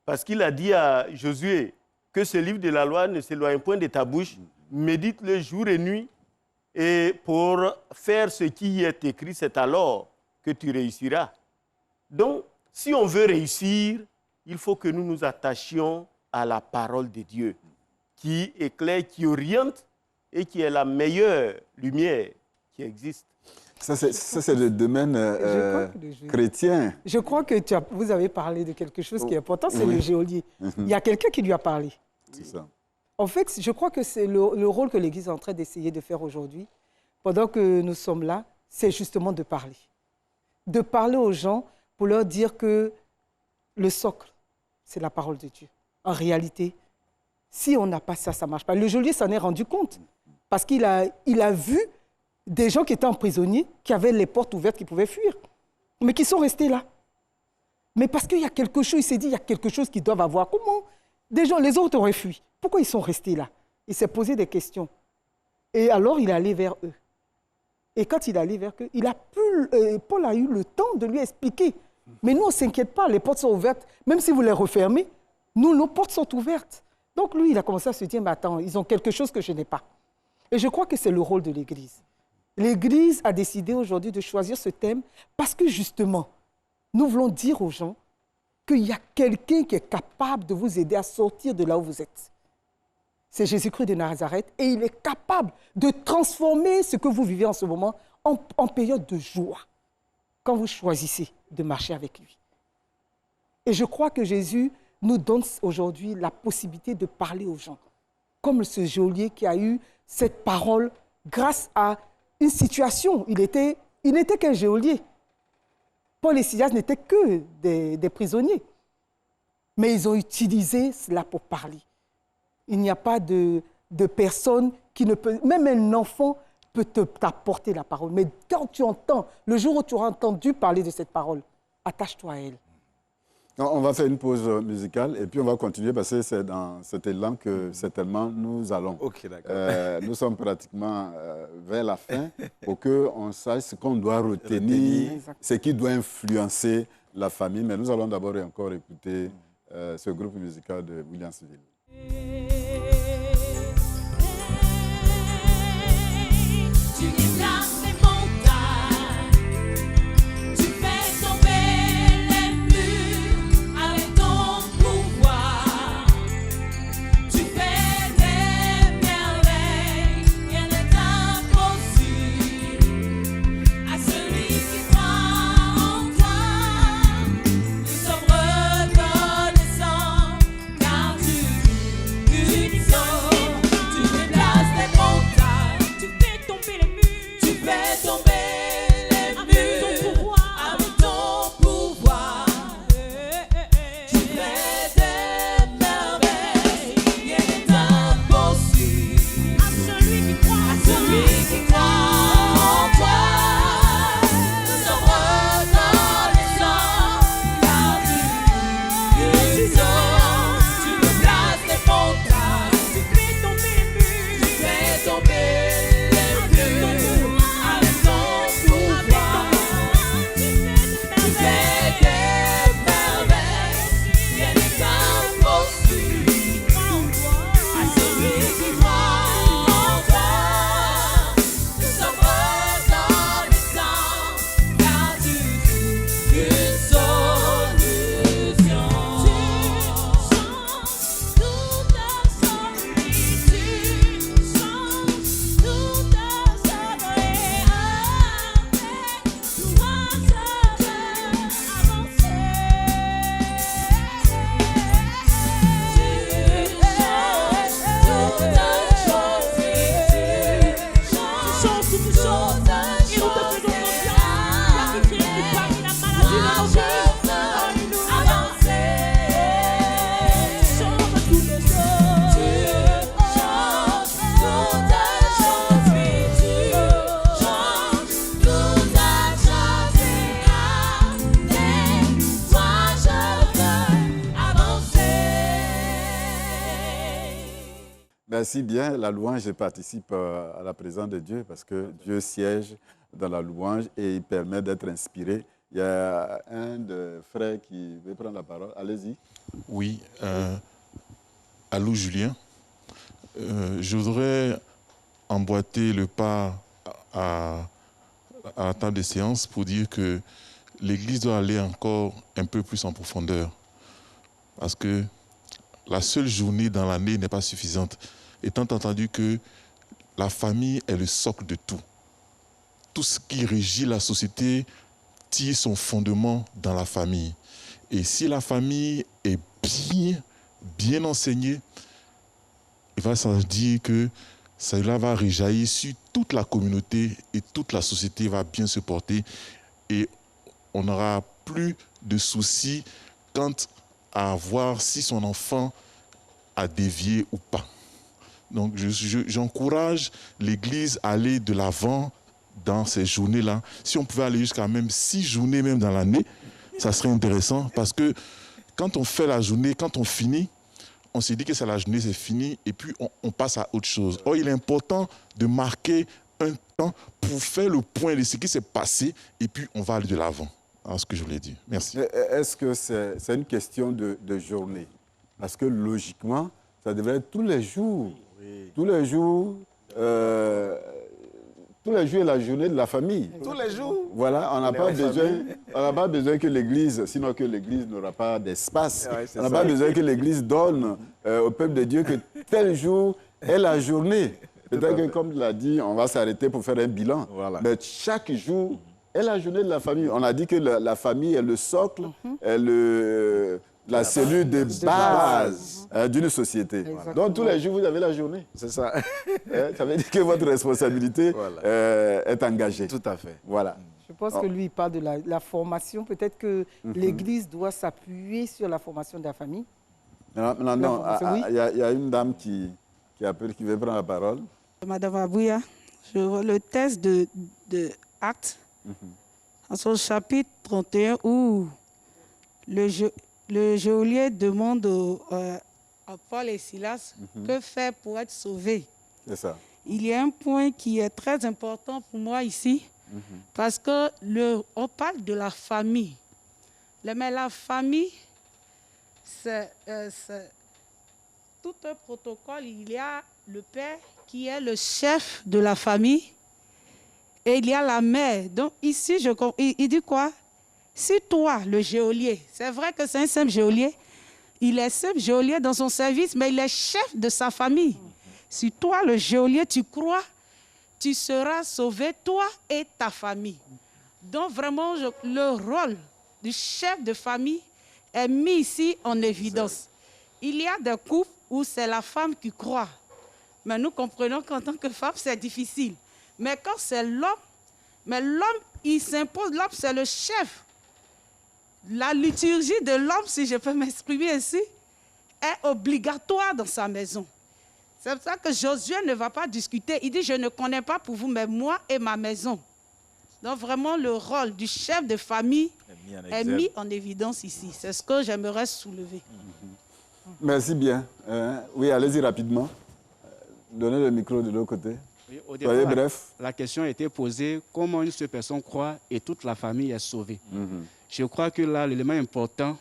Speaker 2: Parce qu'il a dit à Josué que ce livre de la loi ne s'éloigne point de ta bouche, médite-le jour et nuit, et pour faire ce qui y est écrit, c'est alors que tu réussiras. Donc, si on veut réussir, il faut que nous nous attachions à la parole de Dieu, qui éclaire, qui oriente et qui est la meilleure lumière qui existe.
Speaker 1: Ça, c'est le domaine chrétien.
Speaker 4: Je crois que vous avez parlé de quelque chose qui est important, c'est le geôlier. Il y a quelqu'un qui lui a parlé.
Speaker 1: C'est ça.
Speaker 4: En fait, je crois que c'est le rôle que l'Église est en train d'essayer de faire aujourd'hui, pendant que nous sommes là, c'est justement de parler. De parler aux gens pour leur dire que le socle, c'est la parole de Dieu. En réalité, si on n'a pas ça, ça ne marche pas. Le geôlier s'en est rendu compte, parce qu'il a vu des gens qui étaient emprisonnés, qui avaient les portes ouvertes, qui pouvaient fuir, mais qui sont restés là. Mais parce qu'il y a quelque chose, il s'est dit, il y a quelque chose qu'ils doivent avoir. Comment des gens, les autres auraient fui. Pourquoi ils sont restés là? Il s'est posé des questions. Et alors, il est allé vers eux. Et quand il est allé vers eux, Paul a eu le temps de lui expliquer. Mais nous, on ne s'inquiète pas, les portes sont ouvertes. Même si vous les refermez, nous, nos portes sont ouvertes. Donc lui, il a commencé à se dire, mais attends, ils ont quelque chose que je n'ai pas. Et je crois que c'est le rôle de l'Église. L'Église a décidé aujourd'hui de choisir ce thème parce que justement, nous voulons dire aux gens qu'il y a quelqu'un qui est capable de vous aider à sortir de là où vous êtes. C'est Jésus-Christ de Nazareth et il est capable de transformer ce que vous vivez en ce moment en période de joie quand vous choisissez de marcher avec lui. Et je crois que Jésus nous donne aujourd'hui la possibilité de parler aux gens, comme ce geôlier qui a eu cette parole grâce à une situation. Il n'était qu'un geôlier. Paul et Silas n'étaient que des prisonniers. Mais ils ont utilisé cela pour parler. Il n'y a pas de personne qui ne peut... Même un enfant peut t'apporter la parole. Mais quand tu entends, le jour où tu auras entendu parler de cette parole, attache-toi à elle.
Speaker 1: On va faire une pause musicale et puis on va continuer parce que c'est dans cet élan que certainement nous allons.
Speaker 3: Ok, d'accord.
Speaker 1: Nous sommes pratiquement vers la fin pour qu'on sache ce qu'on doit retenir, ce qui doit influencer la famille. Mais nous allons d'abord et encore écouter ce groupe musical de Williamsville.
Speaker 11: Tu déplaces les montagnes, tu fais tomber les murs avec ton pouvoir. Tu fais des merveilles, rien n'est impossible à celui qui croit en toi. Nous sommes reconnaissants car tu sauves. Tu déplaces les montagnes, tu fais tomber les murs. Tu fais tomber les murs avec ton pouvoir. Tu fais des merveilles, rien n'est impossible à celui qui croit en toi. Nous sommes reconnaissants car tu sauves. Tu déplaces les montagnes, tu fais tomber les murs. Tu fais tomber les murs avec ton pouvoir. Tu fais des merveilles, rien n'est impossible à celui qui croit en toi. Nous sommes reconnaissants car tu es une solution. Tu changes toute solitude, tu changes toute sobriété. Toi, je veux
Speaker 1: Merci bien. La louange participe à la présence de Dieu parce que Dieu siège dans la louange et il permet d'être inspiré. Il y a un des frères qui veut prendre la parole. Allez-y.
Speaker 5: Oui, allô Julien. Je voudrais emboîter le pas à la table de séance pour dire que l'Église doit aller encore un peu plus en profondeur. Parce que la seule journée dans l'année n'est pas suffisante. Étant entendu que la famille est le socle de tout. Tout ce qui régit la société tire son fondement dans la famille. Et si la famille est bien enseignée, il va s'en dire que cela va réjaillir sur toute la communauté et toute la société va bien se porter et on n'aura plus de soucis quant à voir si son enfant a dévié ou pas. Donc j'encourage l'Église à aller de l'avant dans ces journées-là. Si on pouvait aller jusqu'à même 6 journées même dans l'année, Ça serait intéressant parce que quand on fait la journée, quand on finit, on se dit que c'est la journée, c'est fini, et puis on passe à autre chose. Or, il est important de marquer un temps pour faire le point de ce qui s'est passé, et puis on va aller de l'avant. C'est ce que je voulais dire. Merci.
Speaker 1: Est-ce que c'est une question de journée? Parce que logiquement, ça devrait être tous les jours.
Speaker 3: Oui.
Speaker 1: Tous les jours est la journée de la famille.
Speaker 3: Tous les jours.
Speaker 1: Voilà, on n'a pas besoin que l'Église, sinon que l'Église n'aura pas d'espace.
Speaker 3: Ouais,
Speaker 1: On n'a pas besoin que l'Église donne au peuple de Dieu que tel jour est la journée. Peut-être que, comme tu l'as dit, on va s'arrêter pour faire un bilan.
Speaker 3: Voilà.
Speaker 1: Mais chaque jour est la journée de la famille. On a dit que la famille est le socle, est la cellule de base d'une société.
Speaker 4: Exactement.
Speaker 1: Donc, tous les jours, vous avez la journée.
Speaker 3: C'est ça.
Speaker 1: Ça veut dire que votre responsabilité
Speaker 3: Voilà.
Speaker 1: est engagée.
Speaker 3: Tout à fait.
Speaker 1: Voilà.
Speaker 4: Je pense que lui, il parle de la formation. Peut-être que l'Église doit s'appuyer sur la formation de la famille.
Speaker 1: Non,
Speaker 4: Oui.
Speaker 1: il y a une dame qui veut prendre la parole.
Speaker 12: Madame Abouya, je vois le texte de Actes, en son chapitre 31, où le geôlier demande à Paul et Silas que faire pour être sauvés.
Speaker 1: C'est ça.
Speaker 12: Il y a un point qui est très important pour moi ici, parce que on parle de la famille. Mais la famille, c'est tout un protocole. Il y a le père qui est le chef de la famille et il y a la mère. Donc ici, il dit quoi? Si toi, le geôlier, c'est vrai que c'est un simple geôlier, il est simple geôlier dans son service, mais il est chef de sa famille. Si toi, le geôlier, tu crois, tu seras sauvé, toi et ta famille. Donc vraiment, le rôle du chef de famille est mis ici en évidence. Il y a des couples où c'est la femme qui croit. Mais nous comprenons qu'en tant que femme, c'est difficile. Mais quand c'est l'homme, il s'impose, l'homme, c'est le chef. La liturgie de l'homme, si je peux m'exprimer ainsi, est obligatoire dans sa maison. C'est pour ça que Josué ne va pas discuter. Il dit, je ne connais pas pour vous, mais moi et ma maison. Donc vraiment, le rôle du chef de famille est mis en évidence ici. C'est ce que j'aimerais soulever.
Speaker 1: Merci bien. Oui, allez-y rapidement. Donnez le micro de l'autre côté.
Speaker 8: Oui, au départ,
Speaker 1: Soyez bref.
Speaker 8: la question a été posée, comment une seule personne croit et toute la famille est sauvée. Je crois que là, l'élément important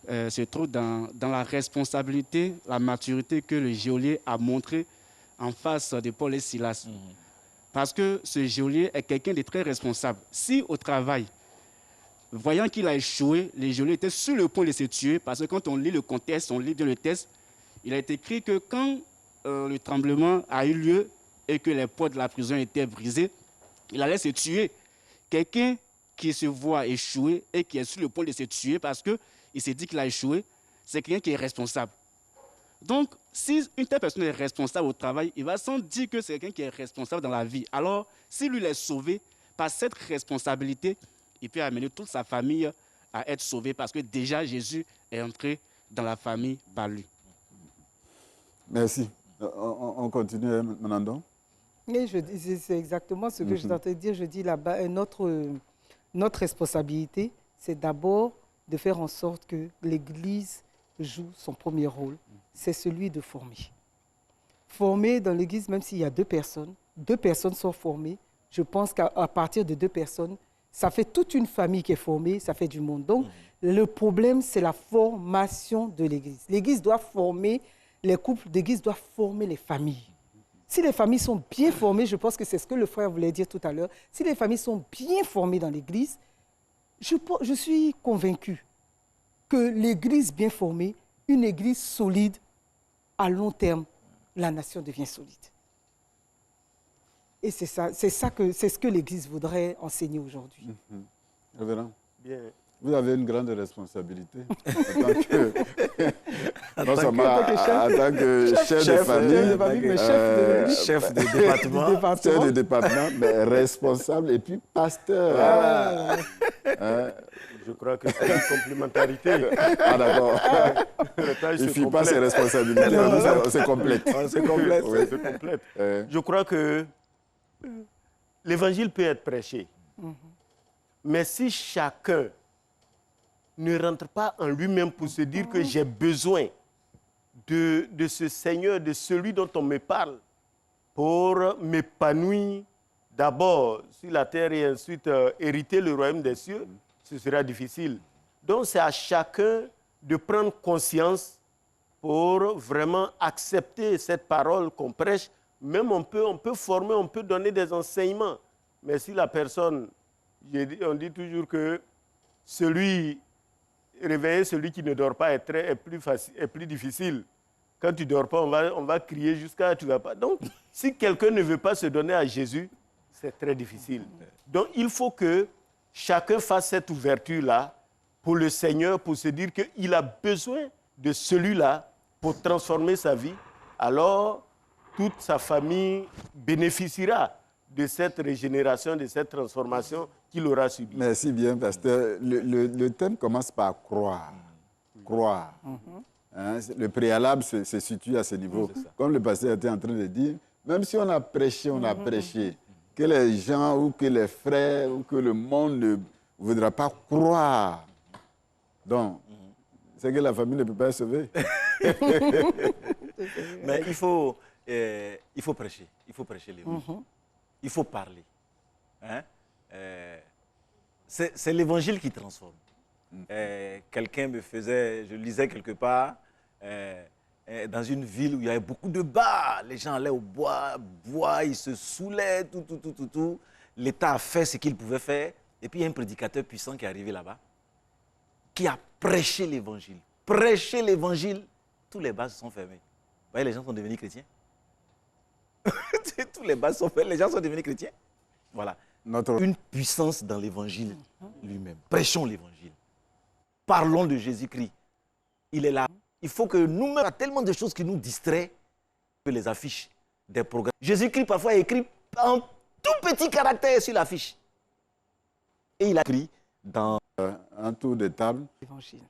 Speaker 8: se trouve dans la responsabilité, la maturité que le geôlier a montré en face de Paul et Silas. Parce que ce geôlier est quelqu'un de très responsable. Si au travail, voyant qu'il a échoué, le geôlier était sur le point de se tuer, parce que quand on lit le contexte, on lit bien le texte, il a été écrit que quand le tremblement a eu lieu et que les portes de la prison étaient brisées, il allait se tuer. Quelqu'un qui se voit échouer et qui est sur le point de se tuer parce qu'il s'est dit qu'il a échoué, c'est quelqu'un qui est responsable. Donc, si une telle personne est responsable au travail, il va sans dire que c'est quelqu'un qui est responsable dans la vie. Alors, si lui est sauvé, par cette responsabilité, il peut amener toute sa famille à être sauvée parce que déjà Jésus est entré dans la famille par lui.
Speaker 1: Merci. On continue, Manandon.
Speaker 4: Et c'est exactement ce que je suis en train de dire. Je dis là-bas, notre responsabilité, c'est d'abord de faire en sorte que l'Église joue son premier rôle. C'est celui de former. Former dans l'Église, même s'il y a deux personnes sont formées, je pense qu'à partir de 2 personnes, ça fait toute une famille qui est formée, ça fait du monde. Donc, le problème, c'est la formation de l'Église. L'Église doit former les couples, l'Église doit former les familles. Si les familles sont bien formées, je pense que c'est ce que le frère voulait dire tout à l'heure, si les familles sont bien formées dans l'Église, je suis convaincu que l'Église bien formée, une Église solide, à long terme, la nation devient solide. Et c'est ce que l'Église voudrait enseigner aujourd'hui.
Speaker 1: Révérend.
Speaker 2: Bien.
Speaker 1: Vous avez une grande responsabilité en tant que chef de famille,
Speaker 3: chef de département,
Speaker 1: chef de département, mais responsable et puis pasteur.
Speaker 2: Je crois que c'est une complémentarité.
Speaker 1: Ah d'accord. Il ne fuit pas ses responsabilités, c'est complète.
Speaker 2: C'est complète. Oui, c'est complète. Je crois que l'évangile peut être prêché. Mais si chacun ne rentre pas en lui-même pour se dire que j'ai besoin de ce Seigneur, de celui dont on me parle, pour m'épanouir d'abord sur la terre et ensuite hériter le royaume des cieux, ce sera difficile. Donc c'est à chacun de prendre conscience pour vraiment accepter cette parole qu'on prêche. Même on peut former, on peut donner des enseignements. Mais si la personne, on dit toujours que réveiller celui qui ne dort pas est plus difficile. Quand tu ne dors pas, on va crier jusqu'à tu ne vas pas. Donc, si quelqu'un ne veut pas se donner à Jésus, c'est très difficile. Donc, il faut que chacun fasse cette ouverture-là pour le Seigneur, pour se dire qu'il a besoin de celui-là pour transformer sa vie. Alors, toute sa famille bénéficiera de cette régénération, de cette transformation qu'il aura subie.
Speaker 1: Merci bien, pasteur. Le thème commence par croire. Croire. Hein, le préalable se situe à ce niveau. Comme le pasteur était en train de dire, même si on a prêché, que les gens ou que les frères ou que le monde ne voudra pas croire. Donc, c'est que la famille ne peut pas être sauvée.
Speaker 3: Mais il faut prêcher. Il faut prêcher l'évangile. Il faut parler. Hein? C'est l'évangile qui transforme. Quelqu'un me faisait, je lisais quelque part, dans une ville où il y avait beaucoup de bars, les gens allaient au bois, ils se saoulaient, tout. L'État a fait ce qu'il pouvait faire. Et puis il y a un prédicateur puissant qui est arrivé là-bas, qui a prêché l'évangile. Prêché l'évangile, tous les bars se sont fermés. Vous voyez, les gens sont devenus chrétiens. Tous les bars sont fermés, les gens sont devenus chrétiens. Voilà. Une puissance dans l'évangile lui-même. Prêchons l'évangile. Parlons de Jésus-Christ. Il est là. Il faut que nous-mêmes, il y a tellement de choses qui nous distraient que les affiches des programmes. Jésus-Christ parfois écrit en tout petit caractère sur l'affiche. Et il a écrit dans
Speaker 1: un tour de table.
Speaker 4: L'évangile.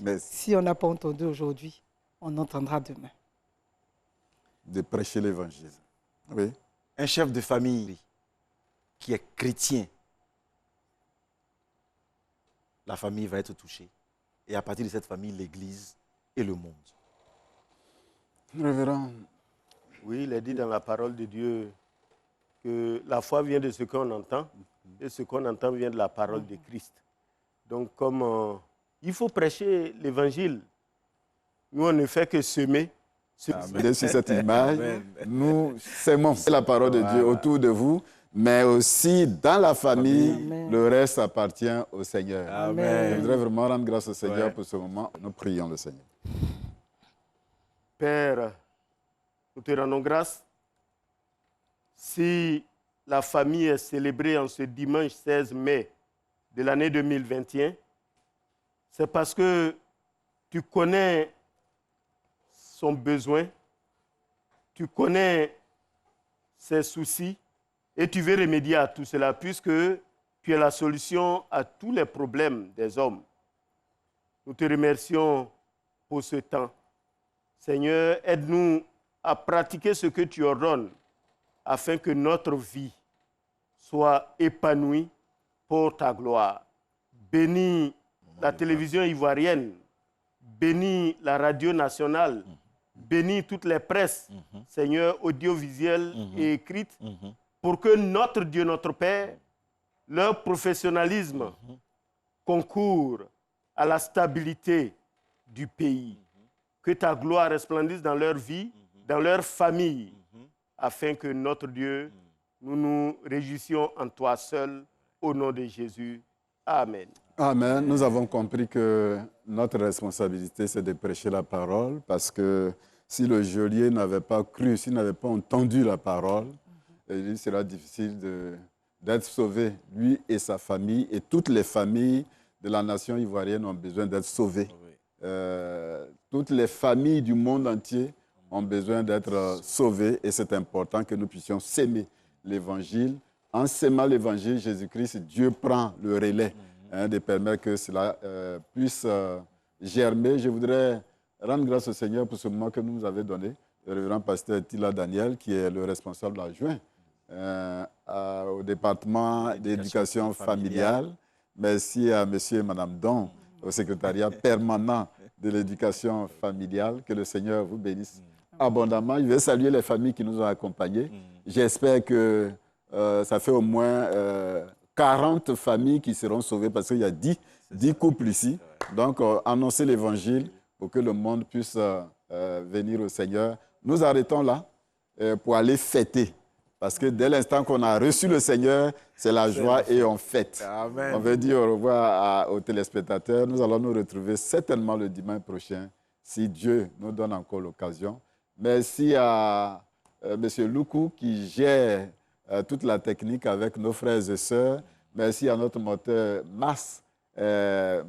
Speaker 1: Mais
Speaker 4: si on n'a pas entendu aujourd'hui, on entendra demain.
Speaker 1: De prêcher l'évangile. Oui.
Speaker 3: Un chef de famille qui est chrétien, la famille va être touchée. Et à partir de cette famille, l'Église et le monde.
Speaker 1: Révérend.
Speaker 2: Oui, il est dit dans la parole de Dieu que la foi vient de ce qu'on entend et ce qu'on entend vient de la parole de Christ. Donc, comme il faut prêcher l'évangile, nous, on ne fait que semer.
Speaker 1: Sur cette image, nous sémons la parole de Dieu autour de vous, mais aussi dans la famille. Amen. Le reste appartient au Seigneur.
Speaker 3: Amen.
Speaker 1: Je voudrais vraiment rendre grâce au Seigneur pour ce moment. Nous prions le Seigneur.
Speaker 2: Père, nous te rendons grâce. Si la famille est célébrée en ce dimanche 16 mai de l'année 2021, c'est parce que tu connais son besoin, tu connais ses soucis et tu veux remédier à tout cela puisque tu es la solution à tous les problèmes des hommes. Nous te remercions pour ce temps. Seigneur, aide-nous à pratiquer ce que tu ordonnes afin que notre vie soit épanouie pour ta gloire. Bénis la télévision ivoirienne, bénis la radio nationale, bénis toutes les presses, Seigneur, audiovisuelles et écrites, pour que notre Dieu, notre Père, leur professionnalisme concourt à la stabilité du pays. Que ta gloire resplendisse dans leur vie, dans leur famille, afin que notre Dieu, nous nous réjouissions en toi seul, au nom de Jésus. Amen.
Speaker 1: Amen. Nous avons compris que notre responsabilité, c'est de prêcher la parole, parce que si le geôlier n'avait pas cru, s'il n'avait pas entendu la parole, il sera difficile d'être sauvé. Lui et sa famille, et toutes les familles de la nation ivoirienne ont besoin d'être sauvées. Toutes les familles du monde entier ont besoin d'être sauvées, et c'est important que nous puissions s'aimer l'Évangile. En s'aimant l'Évangile, Jésus-Christ, Dieu prend le relais de permettre que cela puisse germer. Je voudrais rendre grâce au Seigneur pour ce moment que nous avez donné. Le révérend pasteur Tila Daniel, qui est le responsable adjoint au département d'éducation familiale, Merci à monsieur et madame Don, au secrétariat permanent de l'éducation familiale. Que le Seigneur vous bénisse abondamment. Je vais saluer les familles qui nous ont accompagnés. J'espère que ça fait au moins 40 familles qui seront sauvées parce qu'il y a 10 couples ici. Donc, annoncez l'évangile pour que le monde puisse venir au Seigneur. Nous arrêtons là pour aller fêter. Parce que dès l'instant qu'on a reçu le Seigneur, c'est la joie et on fête.
Speaker 3: Amen.
Speaker 1: On veut dire au revoir aux téléspectateurs. Nous allons nous retrouver certainement le dimanche prochain, si Dieu nous donne encore l'occasion. Merci à M. Loukou qui gère toute la technique avec nos frères et sœurs. Merci à notre monteur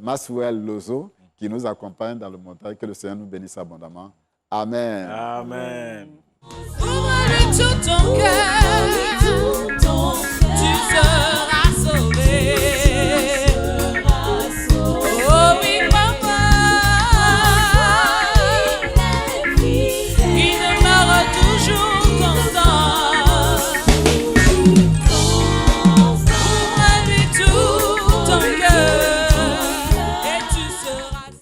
Speaker 1: Maswell Lozo qui nous accompagne dans le montage. Que le Seigneur nous bénisse abondamment. Amen.
Speaker 3: Amen.
Speaker 11: Ouvre tout ton cœur.